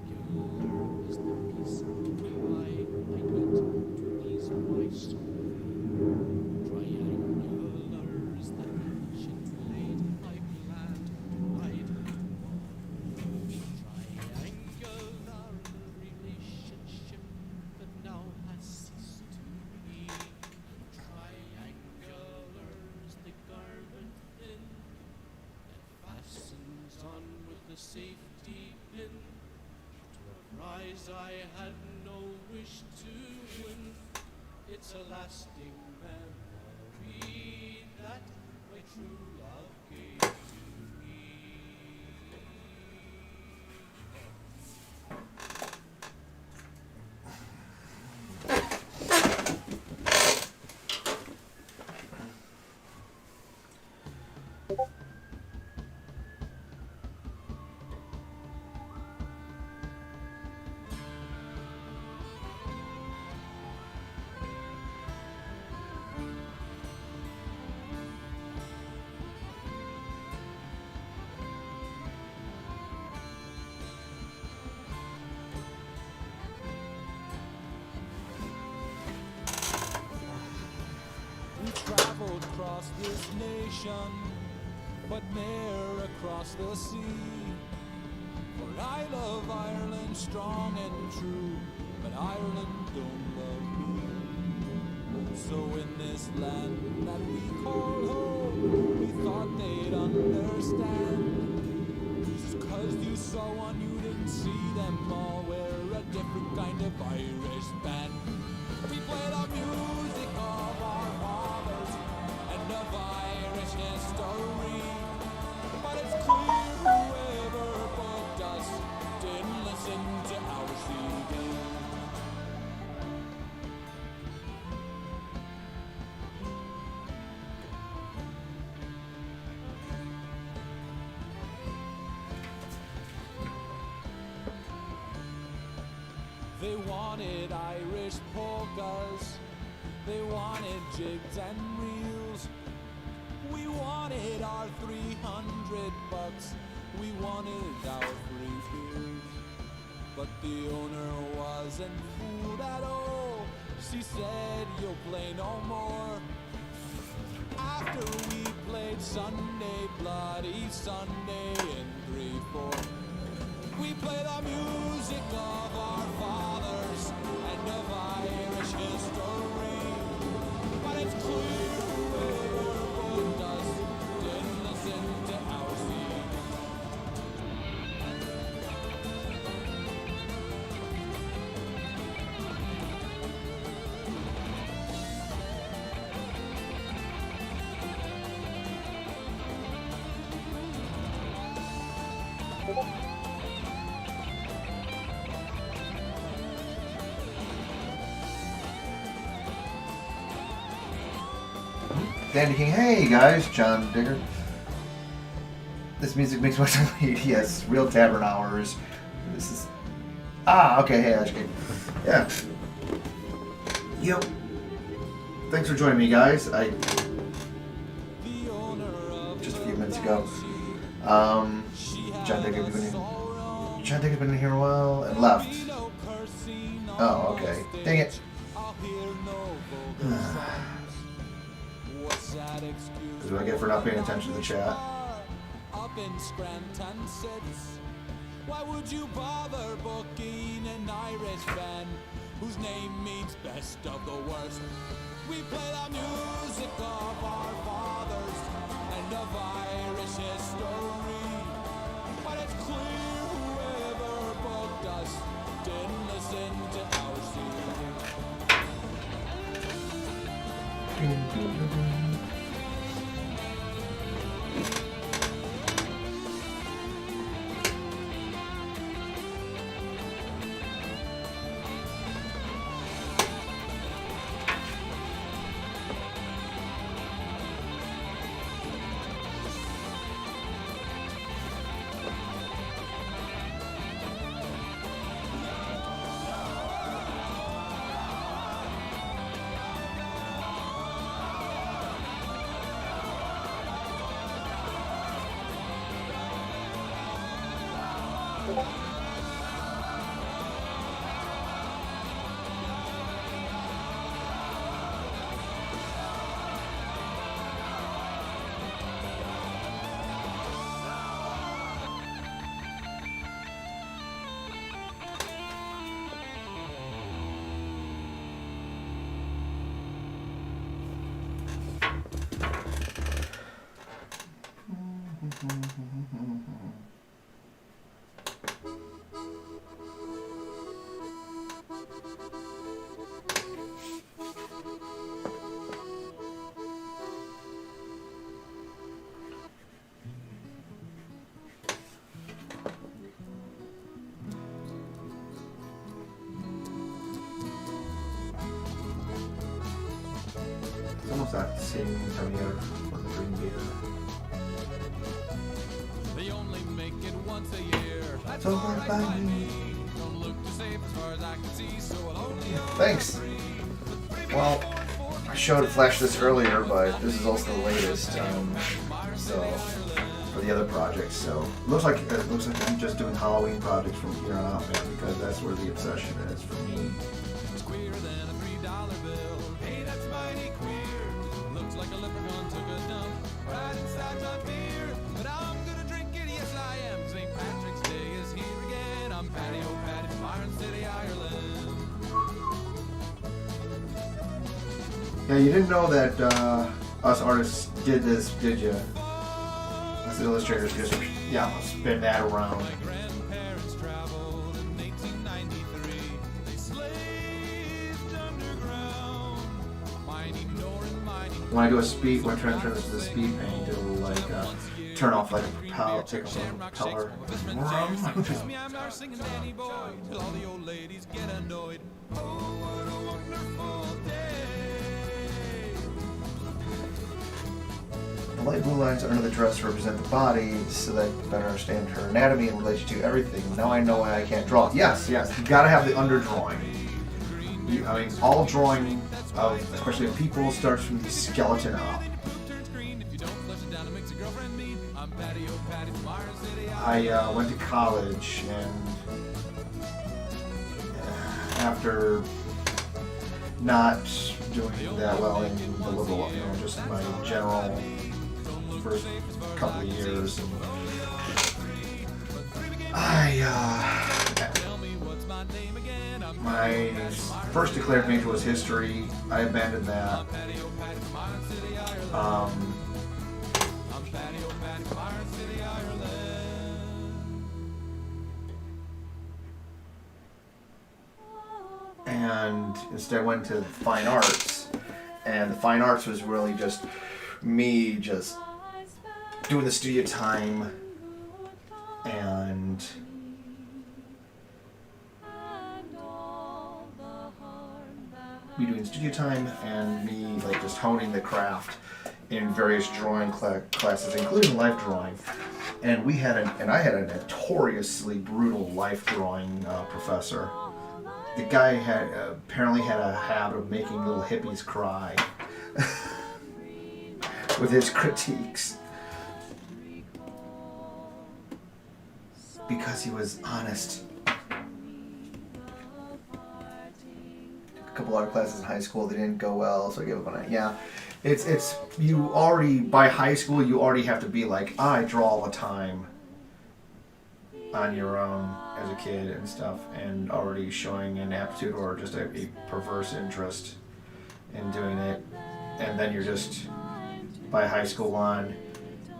Triangular is the piece of pie I eat to ease prize I had no wish to win. It's a lasting memory that my true love gave to me. We traveled across this nation, but ne'er across the sea. For I love Ireland strong and true, but Ireland don't love me. So in this land that we call home, we thought they'd understand. Just 'cause you saw one, you didn't see them all. We're a different kind of Irish band. We play the music of our fathers and of Irish history. But it's clear whoever booked us didn't listen to our CD. They wanted Irish polkas, they wanted jigs and reels. We wanted our 300 bucks, we wanted our free beers. But the owner wasn't fooled at all. She said, you'll play no more. After we played Sunday, Bloody Sunday in 3/4. We play the music of our fathers and of Irish history. But it's clear whoever booked us didn't listen to our CD. Dandy King, hey guys, John Digger. This music makes much of me. Yes, real tavern hours. This is. Okay, hey, Ashkin. Yeah. Yep. Thanks for joining me, guys. Just a few minutes ago. John Digger's been in here a while and left. Oh, okay. Dang it. This is what I get for not paying attention to the chat. Up in Scranton sits. Why would you bother booking an Irish band whose name means best of the worst? We play the music of our fathers and of Irish history. But it's clear whoever booked us didn't listen to our CD. sing some here for the Green Beaver. They only make it once a year. That's So all right bye. by me. Don't look too safe as far as I can see, so I'll only Thanks. Well, I showed Flash this earlier, but this is also the latest. So for the other projects, so looks like I'm just doing Halloween projects from here on out, man, because that's where the obsession is for me. It's queerer than a $3 bill. Hey, that's mighty queer. Looks like a leprechaun took a dump right inside my beer. But I'm gonna drink it, yes I am. St. Patrick's Day is here again. I'm Patty O'Patty from Iron City, Ireland. Yeah, you didn't know that us artists did this, did you? Us illustrators just, spin that around. My grandparents traveled in 1893. They slaved underground. Mining ore and mining. When I do a speed, when I turn this to the speed paint, it'll like turn off like a propeller, take off a propeller. Kiss me, I'm our singing Danny Boy. Till all the old ladies get annoyed. Oh, what a wonderful day. The light blue lines under the dress represent the body, so that you better understand her anatomy in relation to everything. Now I know why I can't draw. Yes, you gotta have the underdrawing. All drawing of, especially of people, starts from the skeleton up. I went to college, and after not doing that well in the liberal, just my general first couple of years, my first declared major was history. I abandoned that. And instead went to fine arts, and the fine arts was really just me just doing the studio time and me doing studio time and me like just honing the craft in various drawing classes, including life drawing. And I had a notoriously brutal life drawing professor. The guy apparently had a habit of making little hippies cry with his critiques because he was honest. A couple other classes in high school, they didn't go well, so I gave up on it. Yeah, it's you already, by high school, you already have to be like, I draw all the time on your own as a kid and stuff, and already showing an aptitude or just a perverse interest in doing it. And then you're just, by high school on,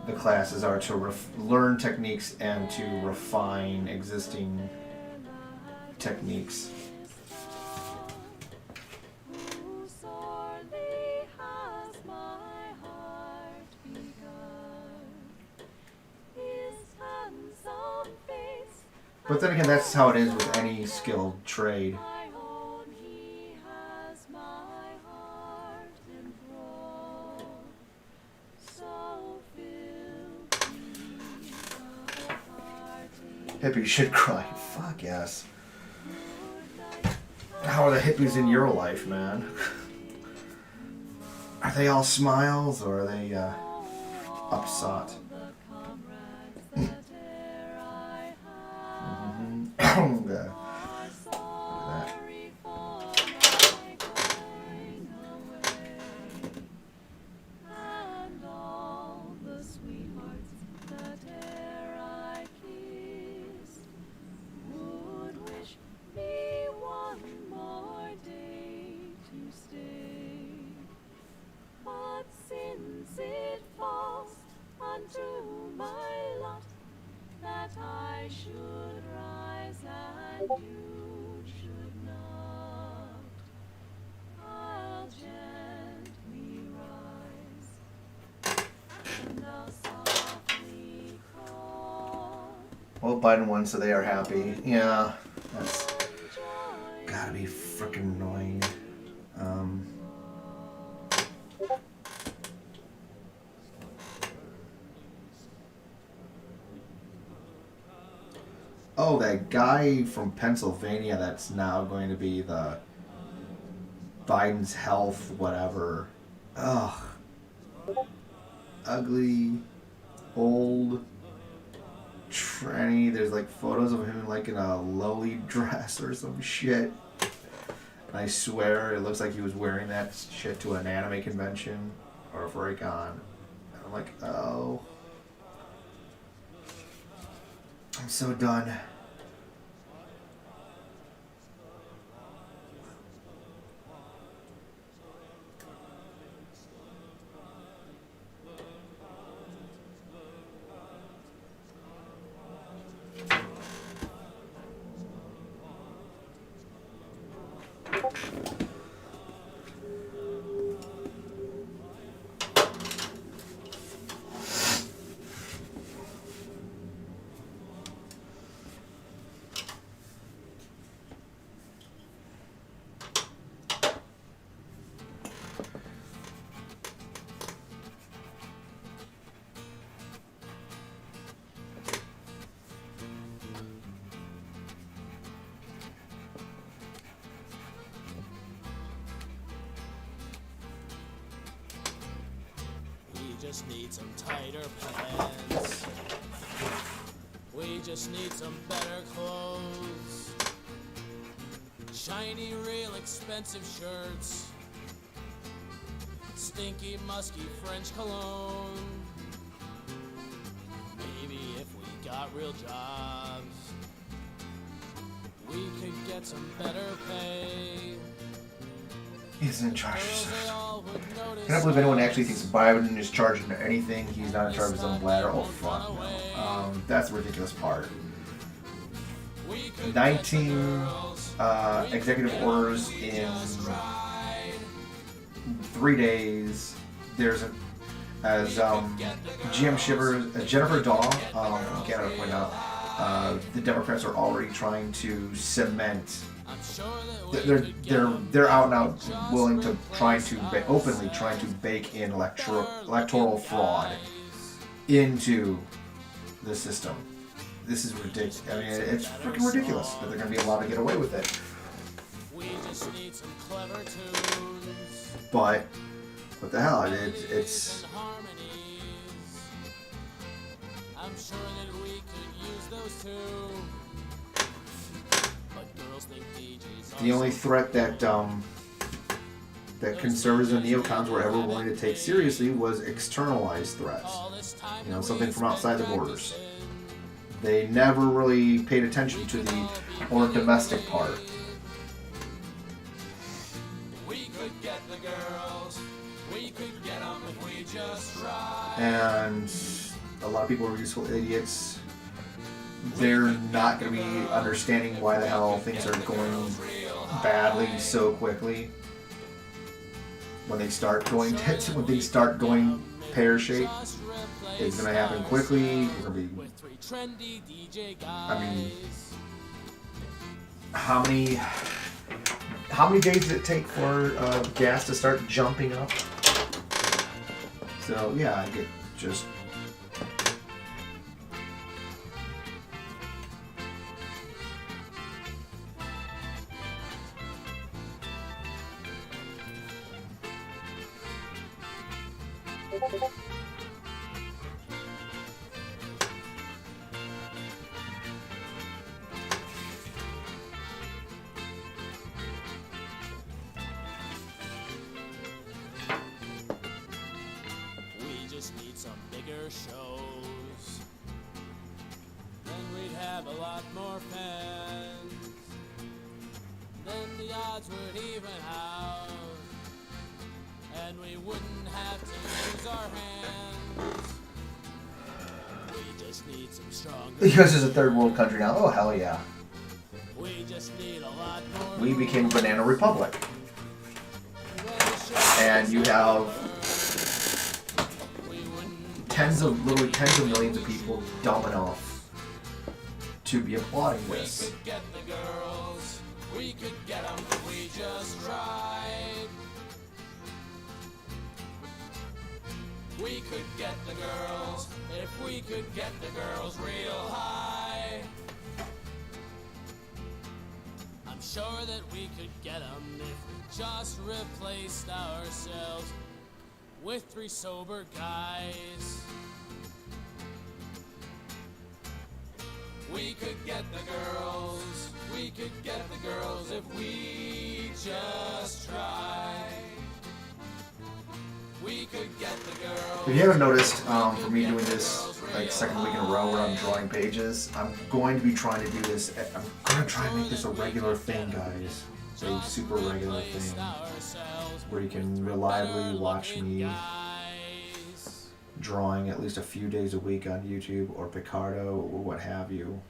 the classes are to learn techniques and to refine existing techniques. But then again, that's how it is with any skilled trade. Hippies should cry. Fuck yes. How are the hippies in your life, man? Are they all smiles or are they upsot? Look at that. Well, Biden won, so they are happy. Yeah, that's gotta be frickin' annoying. Oh, that guy from Pennsylvania that's now going to be the Biden's health whatever. Ugh. Ugly, old, tranny. There's like photos of him like in a lowly dress or some shit. And I swear it looks like he was wearing that shit to an anime convention or a Furry-Con. And I'm like, oh. I'm so done. Just need some tighter pants. We just need some better clothes. Shiny, real expensive shirts. Stinky, musky French cologne. Maybe if we got real jobs, we could get some better pay. He's in charge. I can't believe anyone actually thinks Biden is charging anything. He's not in charge of his own bladder. Oh, fuck no. That's the ridiculous part. 19 executive orders in 3 days. There's as Jennifer Daw from Canada pointed out, the Democrats are already trying to cement. They're out and out willing to openly trying to bake in electoral fraud into the system. This is ridiculous. I mean, it's freaking ridiculous that they're going to be allowed to get away with it. But what the hell? It's. I'm sure that we could use those too. The only threat that that conservatives and neocons were ever willing to take seriously was externalized threats. You know, something from outside the borders. They never really paid attention to the more domestic part. We could get the girls. We could get them if we just try. And a lot of people are useful idiots. They're not going to be understanding why the hell things are going badly so quickly. When they start going pear-shaped, it's going to happen quickly. It's going to be. I mean, how many days does it take for gas to start jumping up? So yeah, I get just. Need some bigger shows, then we'd have a lot more fans, then the odds would even out, and we wouldn't have to use our hands. We just need some stronger. Because it's a third world country now. Oh hell yeah. We just need a lot more. We became a banana republic, and you have literally tens of millions of people dumb enough to be applauding this. We could get the girls, we could get them if we just tried. We could get the girls, if we could get the girls real high. I'm sure that we could get 'em if we just replaced ourselves with 3 sober guys. We could get the girls, we could get the girls if we just tried. We could get the girls. If you haven't noticed, for me doing this like second week in a row where I'm drawing pages, I'm going to be trying to do this. I'm going to try and make this a regular thing, guys. A super regular thing where you can reliably watch me drawing at least a few days a week on YouTube or Picardo or what have you.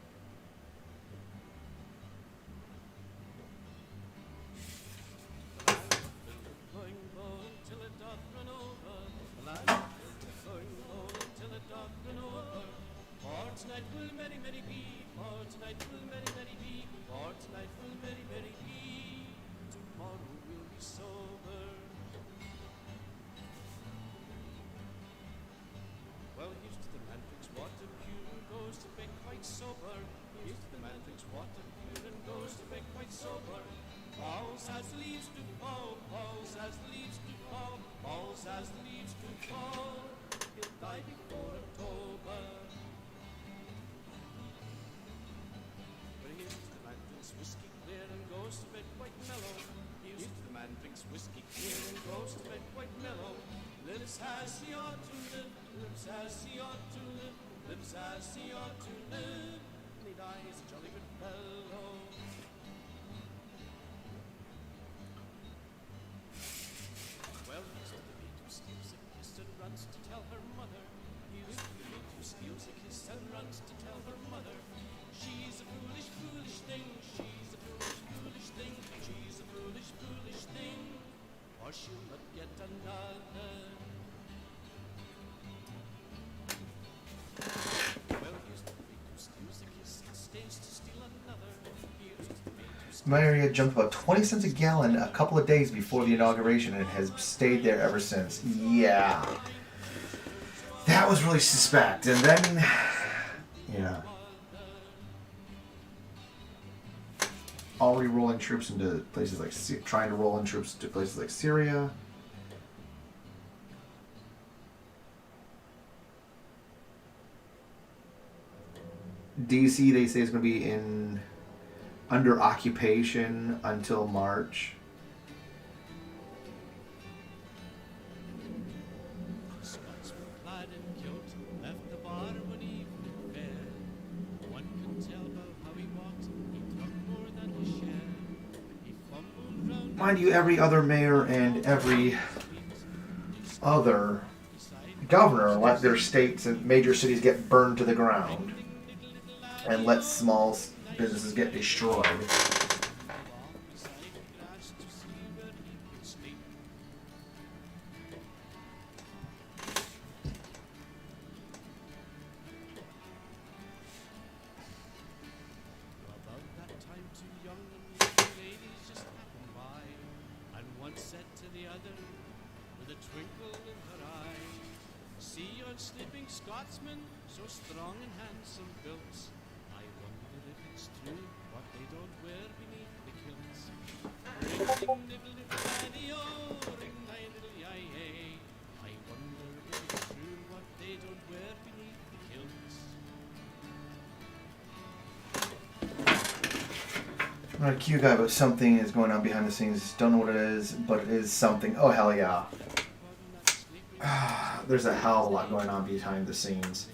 My area jumped about 20 cents a gallon a couple of days before the inauguration and has stayed there ever since. Yeah. That was really suspect. And then, yeah. Already rolling troops into places like, trying to roll in troops to places like Syria. DC, they say, is going to be under occupation until March. Mind you, every other mayor and every other governor let their states and major cities get burned to the ground and let small businesses get destroyed. I'm not a cue guy, but something is going on behind the scenes. Don't know what it is, but it is something. Oh, hell yeah. There's a hell of a lot going on behind the scenes.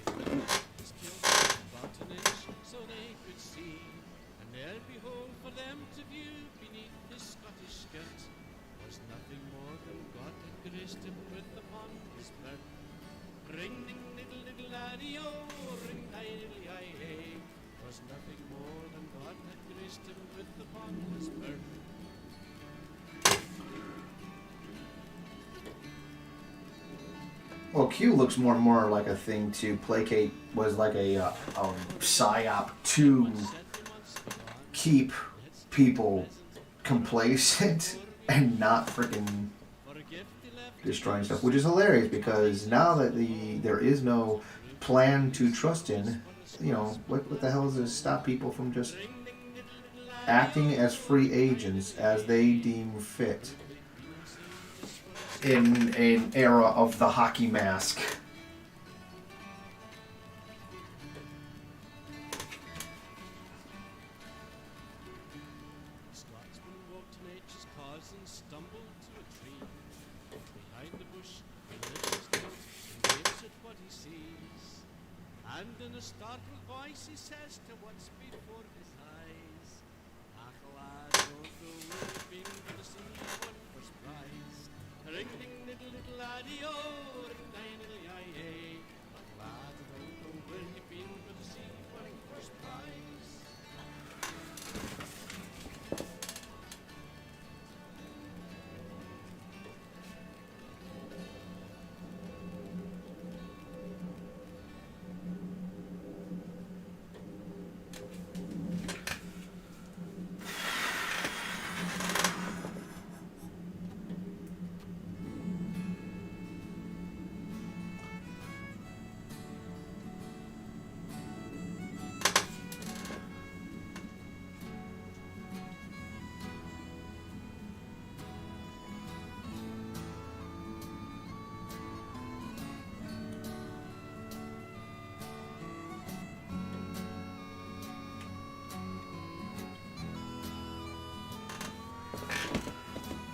Well, Q looks more and more like a thing to placate, was like a psyop to keep people complacent and not freaking destroying stuff, which is hilarious because now that there is no plan to trust in, you know, what the hell is to stop people from just acting as free agents as they deem fit in an era of the hockey mask. Scotsman walked to nature's cause and stumbled to a tree. Behind the bush, he lifts his note and gives it what he sees. And in a startled voice he says to what's before his eyes, "Ach lad, don't go weeping for the sea won first prize. Ring ding diddle diddle laddie o, ring ding diddle yay yay. Ach lad, don't go weeping for the sea won first prize."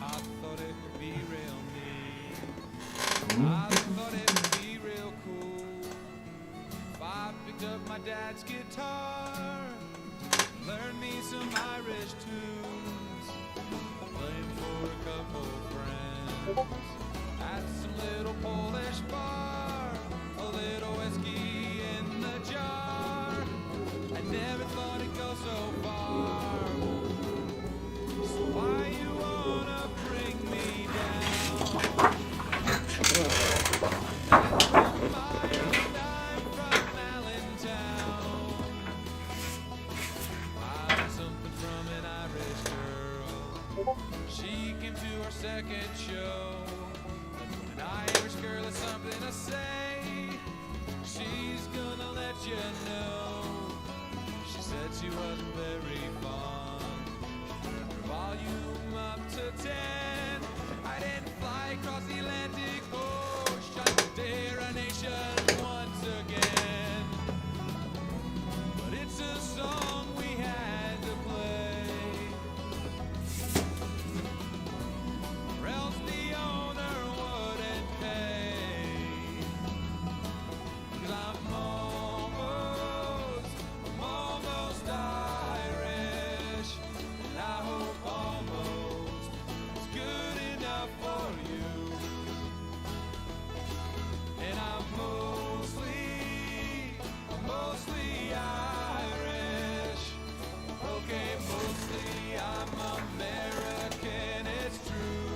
I thought it would be real neat. I thought it would be real cool if I picked up my dad's guitar, learned me some Irish tunes, playing for a couple friends at some little Polish bar, a little whiskey in the jar. I never thought it'd go so far. So why you wanna bring me down? My old I'm from Allentown. I learned something from an Irish girl. She came to our second show. An Irish girl has something to say. She's gonna let you know. She said she wasn't very fond. Volume up to 10. I didn't fly across the Atlantic Ocean to dare a nation once again. But it's a song we had to play, or else the owner wouldn't pay. 'Cause I'm almost Irish. And I hope almost is good enough for you. And I'm mostly Irish. Okay, mostly I'm American, it's true.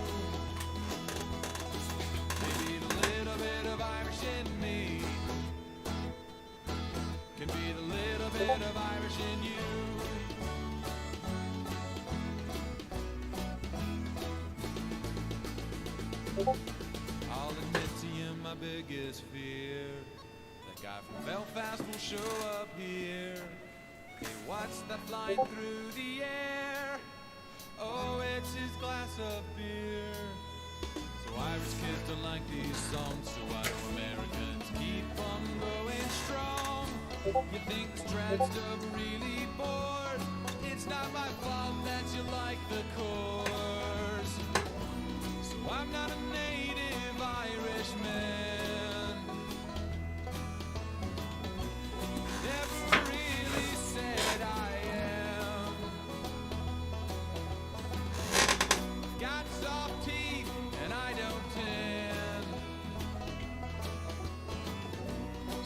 Maybe the little bit of Irish in me can be the little bit of Irish in you. I'll admit to you my biggest fear. That guy from Belfast will show up here. Hey, what's that flying through the air? Oh, it's his glass of beer. So Irish kids don't like these songs, so why do Americans keep on going strong? You think this trad stuff really bored? It's not my fault that you like the chorus. So I'm not a native Irishman. Never really said I am. Got soft teeth and I don't tan.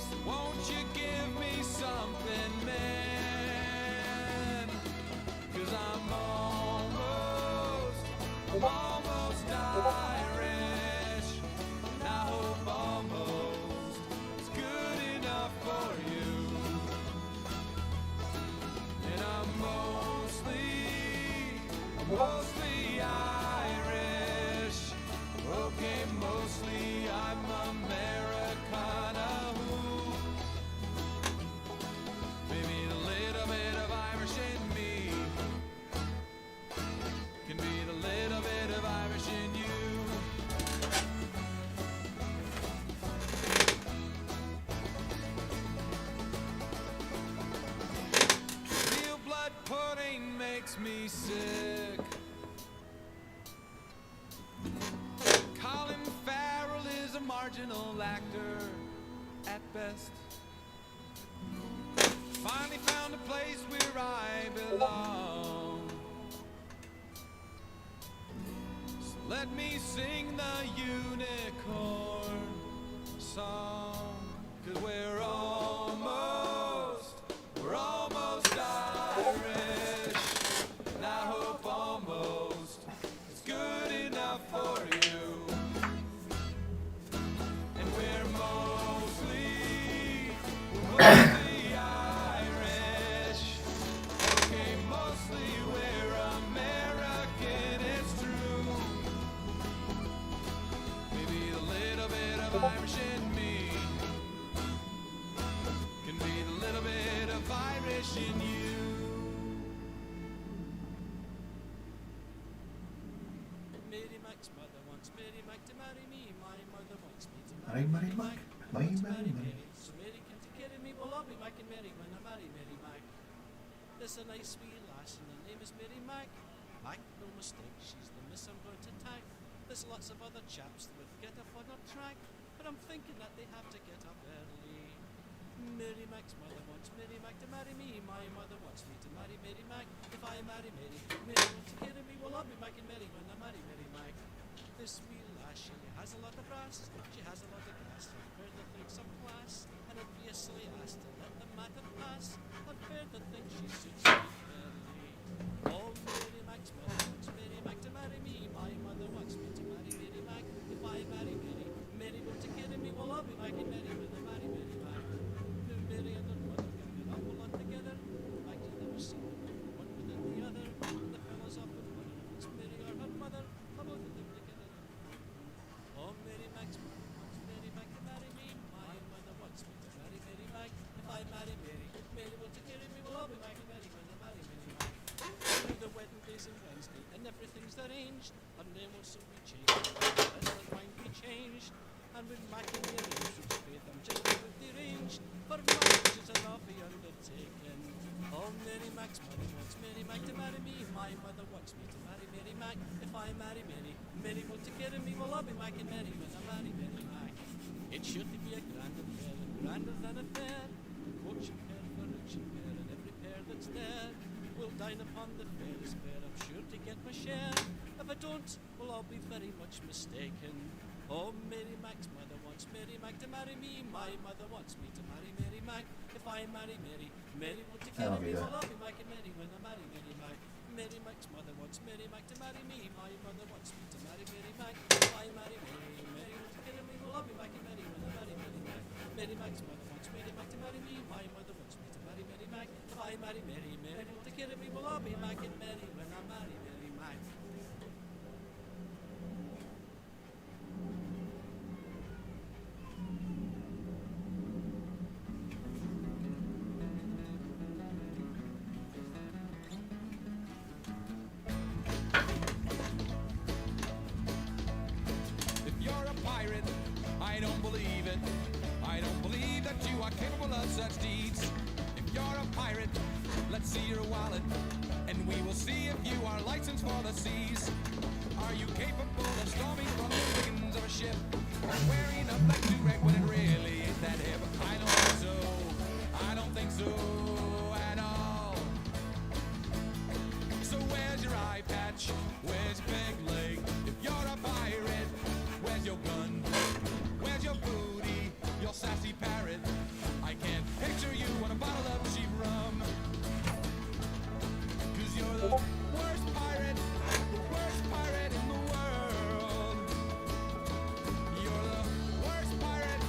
So won't you give me something, man? 'Cause I'm almost Irish. And I hope almost is good enough for you. And I'm mostly Irish. Okay, mostly I'm Americana. Maybe a little bit of Irish in me terrible actor at best. Finally found a place where I belong. So let me sing the unicorn song. 'Cause we're almost Irish. And I hope almost is good enough for you. And we're mostly Irish. Okay, mostly we're American, it's true. Maybe a little bit of Irish in me can be a little bit of Irish in you. Mary Mac's mother wants Mary Mac to marry me. My mother wants me to Mary, Mary, Mac. Mary, Mary, Mary. Mary. So Mary can take care of me. Well, I'll be Mac and Mary when I marry Mary Mac. There's a nice wee lass and her name is Mary Mac. Mac, no mistake, she's the miss I'm going to tag. There's lots of other chaps that would get up on her track, but I'm thinking that they have to get up early. Mary Mac's mother wants Mary Mac to marry me. My mother wants me to marry Mary Mac. If I marry Mary, Mary will take care of me. Well, I'll be Mac and Mary when I marry Mary Mac. This wee lass, she has a lot of brass. She has a lot of grass. I've heard the things of class, and it'd be a silly ass to let the matter pass. I've heard the things she suits me fairly. Oh, Mary Mac's mother wants Mary Mac to marry me. My mother wants me to marry Mary Mac. If I marry Mary, Mary will take care of me. Well, I'll be Mac and Mary when I marry Mary Mac. Mary and her mother got an awful lot together. Mac had never seen them one within the other. The fellas often wondered if it's Mary or her mother, or both of them together. Oh, Mary Mac's mother wants Mary Mac to marry me. My mother wants me to marry Mary Mac. If I marry Mary, Mary will take care of me. Well, I'll be Mac and Mary when I marry Mary Mac. The wedding day's on Wednesday, and everything's arranged. Her name will soon be changed, and her mind be changed. And when Mac and Mary arrange to pay them just with the range, for marriage is an awful undertaking. Oh, Mary Mac's mother wants Mary Mac to marry me. My mother wants me to marry Mary Mac. If I marry Mary, Mary will take care of me. Well, I'll be Mac and Mary when I marry Mary Mac. It's sure to be a grand affair, and grander than a fair. Coach and pair for rich and pair, and every pair that's there will dine upon the fairest pair. I'm sure to get my share. If I don't, well, I'll be very much mistaken. Oh, Mary Mac's mother wants Mary Mac to marry me. My mother wants me to marry Mary Mac. If I marry Mary, Mary will take care of me. Well, I'll be Mac and Mary when I marry Mary Mac. Mary Mac's mother wants Mary Mac to marry me. My mother wants me to marry Mary Mac. If I marry Mary, Mary will take care of me. Well, I'll be Mac and Mary when I marry Mary Mac. Mary Mac's mother wants Mary Mac to marry me. My mother wants me to marry Mary Mac. If I marry Mary, Mary will take care of me. Well, I'll be Mac and Mary when I marry Mary Mac. If you're a pirate, I don't believe it. I don't believe that you are capable of such deeds. If you're a pirate, let's see your wallet, and we will see if you are licensed for the seas. Are you capable of storming from the riggings of a ship, wearing a black do-rag when it really ain't that hip? I don't think so. I don't think so at all. So where's your eye patch? Where's your peg leg? If you're a pirate, where's your gun? Where's your booty? Your sassy parrot? I can't picture you on a bottle of cheap rum. 'Cause you're the worst pirate in the world. You're the worst pirate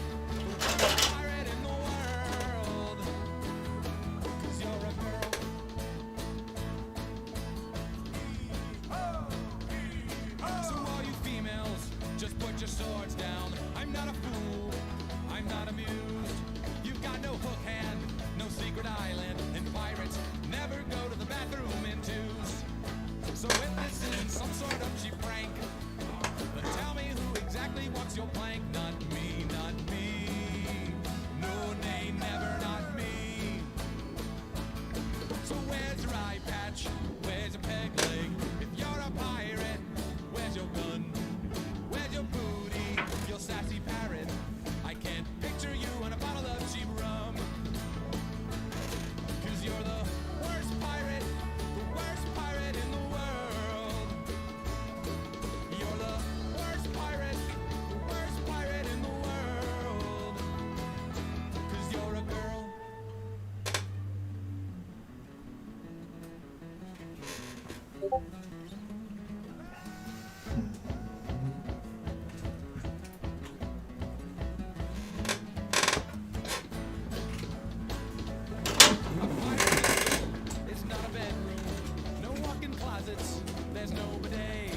It's not a bedroom, no walk-in closets, there's no bidet,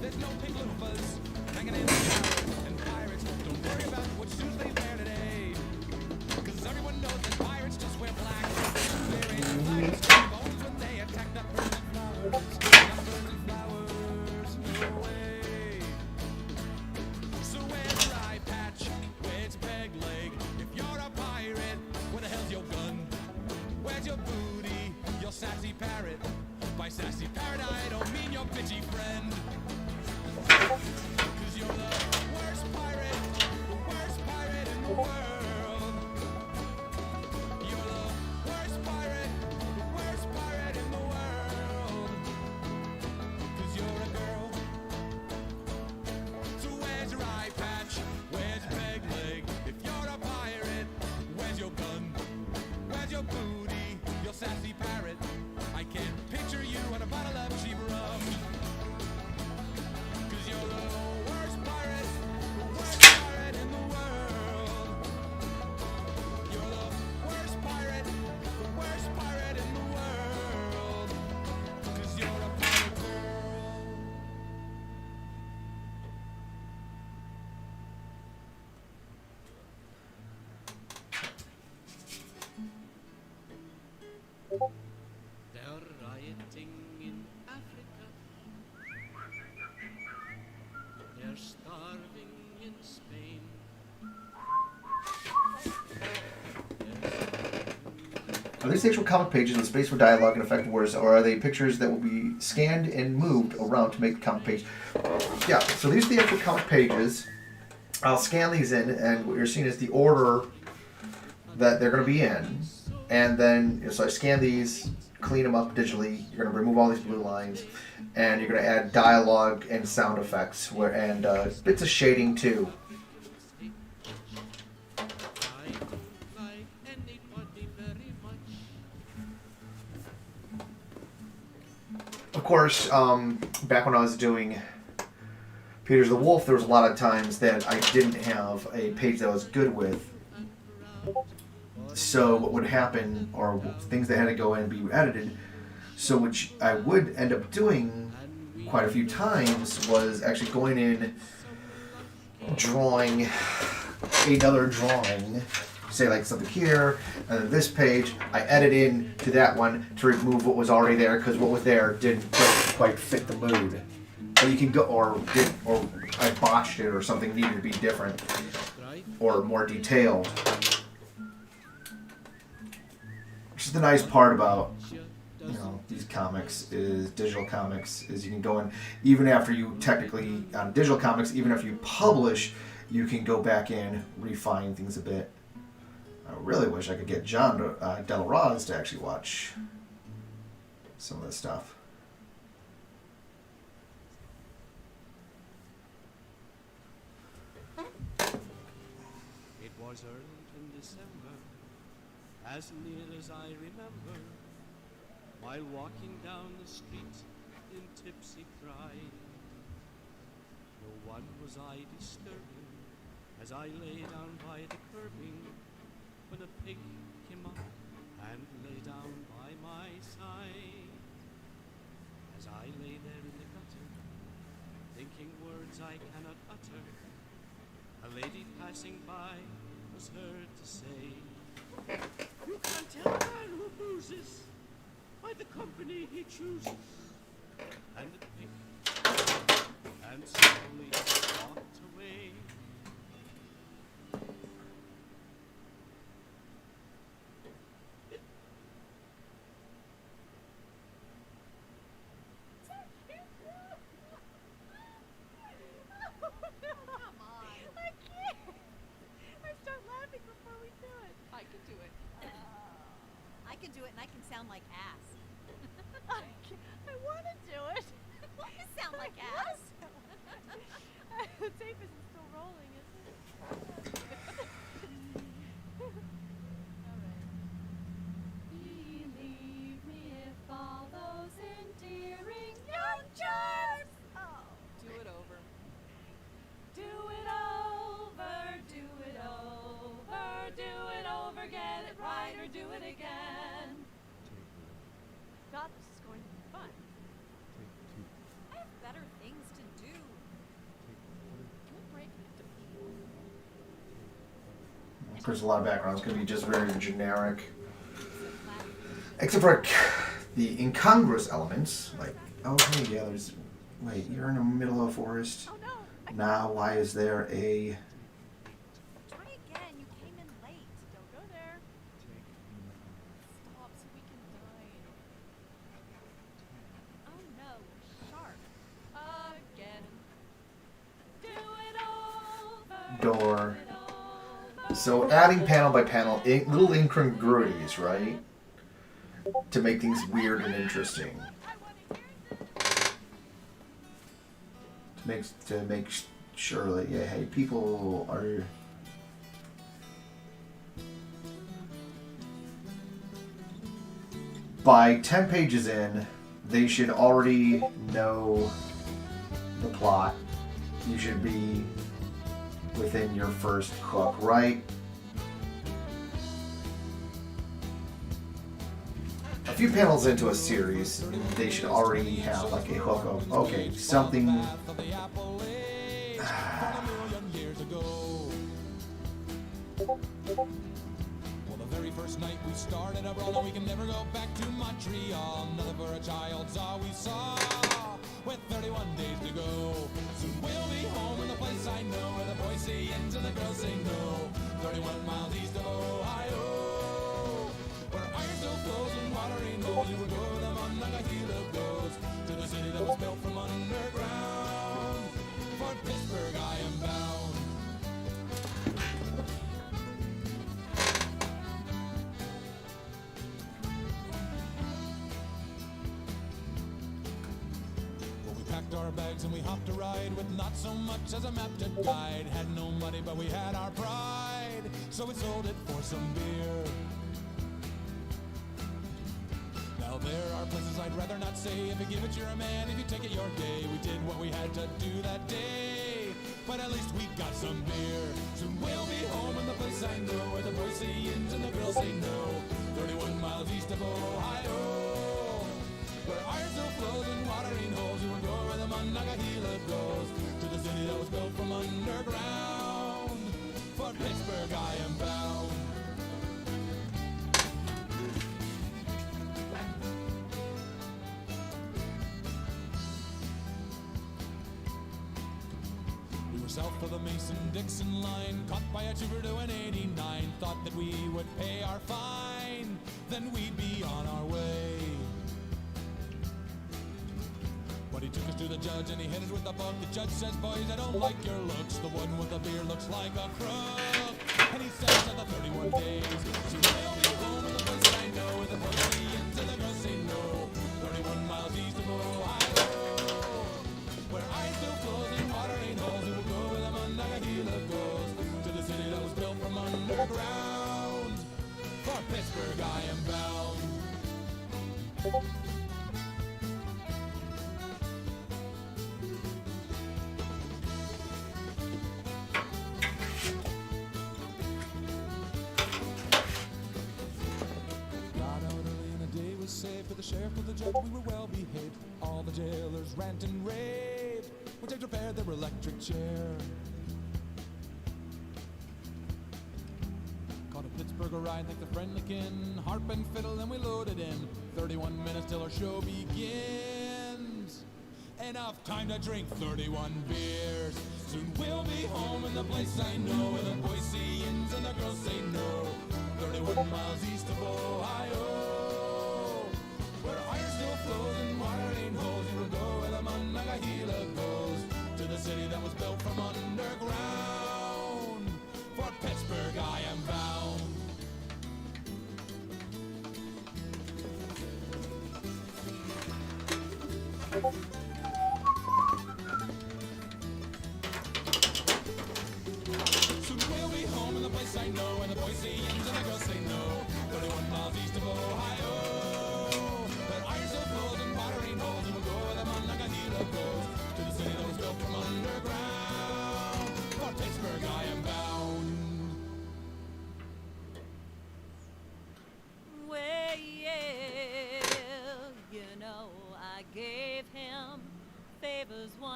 there's no pink loofahs hanging in the shower. And pirates, don't worry about what shoes they wear today, 'cause everyone knows that pirates just wear black. There ain't pirates bones when they attack the birds and flowers. Not birds and flowers, no way. So where's your eye patch? Where's your peg leg? If you're a pirate, where the hell's your gun? Where's your booty, your sassy parrot? By sassy parrot, I don't mean your bitchy friend. 'Cause you're the worst pirate in the world. You're the worst pirate in the world. 'Cause you're a girl. So where's your eye patch? Where's your peg leg? If you're a pirate, where's your gun? Where's your booty, your sassy parrot? I can't picture you on a bottle of cheap rum. 'Cause you're the worst pirate in the world. You're the worst pirate in the world. 'Cause you're a pirate girl. They're rioting in Africa. They're starving in Spain. Are these actual comic pages with space for dialogue and effective words, or are they pictures that will be scanned and moved around to make the comic page? Yeah, so these are the actual comic pages. I'll scan these in, and what you're seeing is the order that they're going to be in. And then, so I scan these, clean them up digitally. You're going to remove all these blue lines, and you're going to add dialogue and sound effects, and bits of shading too. I don't like anybody very much. Of course, back when I was doing Peter's the Wolf, there was a lot of times that I didn't have a page that I was good with. So what would happen, or things that had to go in and be edited, so which I would end up doing quite a few times, was actually going in, drawing another drawing, say like something here, and then this page, I edit in to that one to remove what was already there, because what was there didn't quite fit the mood. So you can go, or I botched it, or something needed to be different, or more detailed. Which is the nice part about, you know, these comics, is digital comics, is you can go in, even after you technically, on digital comics, even after you publish, you can go back in, refine things a bit. I really wish I could get John Del Raz to actually watch some of this stuff. It was early in December, as near as I remember, while walking down the street in tipsy pride. No one was I disturbing as I lay down by the curbing, when a pig came up and lay down by my side. As I lay there in the gutter, thinking words I cannot utter, a lady passing by was heard to say, "You can't tell a man who bruises by the company he chooses." And the pig and slowly walked away. Come on. I can't. I start laughing before we do it. I can do it. I can do it, and I can sound like ass. I want to do it. You sound like ass. The tape isn't still rolling, is it? All right. Believe me if all those endearing. No! it right or do it again. God, this is going to be fun. I have better things to do. Can we break it to Of course, a lot of background. It's going to be just very generic. Except for the incongruous elements. Like, oh, hey, yeah, there's... Wait, you're in the middle of a forest. Oh no! Now, why is there a... Try again. You came in late. Don't go there. Stop so we can die. Oh no, sharp. Again. Do it over. door? Do it over. So adding panel by panel, little incongruities, right? To make things weird and interesting. To make sure that, yeah, hey, people are... By 10 pages in, they should already know the plot. You should be within your first hook, right? A few panels into a series, they should already have like a hook of, okay, something... Well, the very first night we started abroad, we can never go back to Montreal. Nothing for a child's all we saw. With 31 days to go, soon we'll be home in the place I know, where the boys say yes and the girls say no. 31 miles east of Ohio, where iron still flows and water ain't holes. You will go where the Monongahela goes, to the city that was built from underground. For Pittsburgh I am bound. Packed our bags and we hopped a ride with not so much as a map to guide. Had no money but we had our pride, so we sold it for some beer. Now there are places I'd rather not say. If you give it, you're a man. If you take it, your day. We did what we had to do that day, but at least we got some beer. Soon we'll be home in the place I know, where the boys say yes and the girls say no. 31 miles east of Ohio, where iron still flows and water ain't holes. You will go where the Monongahela goes, to the city that was built from underground. For Pittsburgh I am bound. We were south of the Mason-Dixon line, caught by a trooper doing 89. Thought that we would pay our fine, then we'd be on our way. But he took us to the judge and he hit us with the book. The judge says, boys, I don't like your looks. The one with the beer looks like a crook. And he says to the 31 days, so we'll be home in the place I know, where the boys say yes and the girls say no. 31 miles east of Ohio, where iron still flows and water ain't holes. We will go where the Monongahela goes, to the city that was built from underground. For Pittsburgh I am bound. Saved for the sheriff, for the judge, we were well behaved. All the jailers rant and rave. We take to repair their electric chair. Caught a Pittsburgher ride like the friendly kin. Harp and fiddle and we loaded in. 31 minutes till our show begins. Enough time to drink 31 beers. Soon we'll be home in the place I know, where the boys say yes and the girls say no. 31 miles east of Ohio, where iron still flows and water ain't holes. You will go where the Monongahela goes, to the city that was built from underground. For Pittsburgh I am bound. Soon we'll be home in the place I know, where the boys say yes and the girls say no. 31 miles east of Ohio, iron still flows and water ain't holes. You will go where the Monongahela goes, to the city that was built from underground. For Pittsburgh I am bound.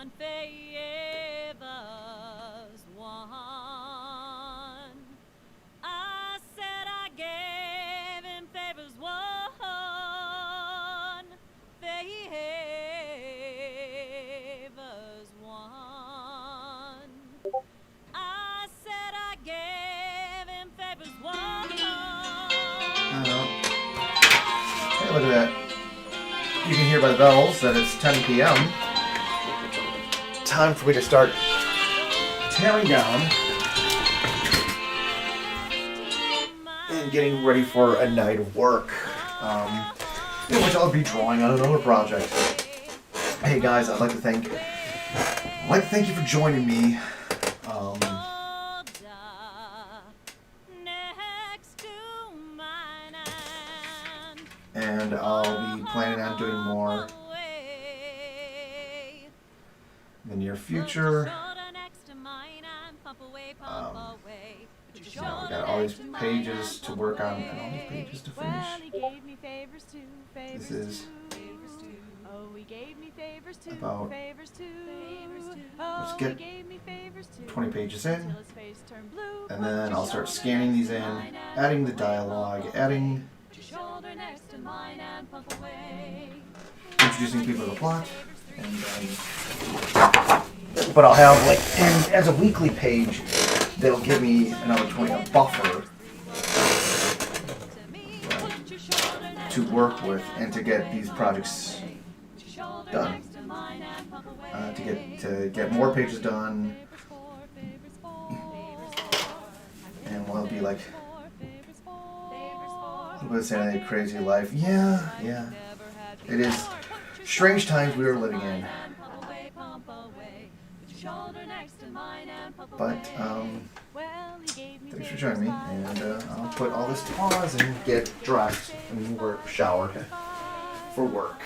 one favors one. I said I gave him favors one. Favors one. I said I gave him favors one. Hey, look at that. You can hear by the bells that it's 10 p.m. Time for me to start tearing down and getting ready for a night of work, in which I'll be drawing on another project. Hey guys, I'd like to thank you for joining me. And I'll be planning on doing more in the near future. You know, we got all these pages to work on and all these pages to finish. This is about, let's get 20 pages in, and then I'll start scanning these in, adding the dialogue, adding, introducing people to the plot, and but I'll have, like, and as a weekly page, they'll give me another 20, a buffer to work with and to get these projects done, to get more pages done, and we'll be like a little bit of Saturday Crazy Life. Yeah, it is strange times we are living in. But thanks for joining me, and I'll put all this to pause and get dressed and showered for work.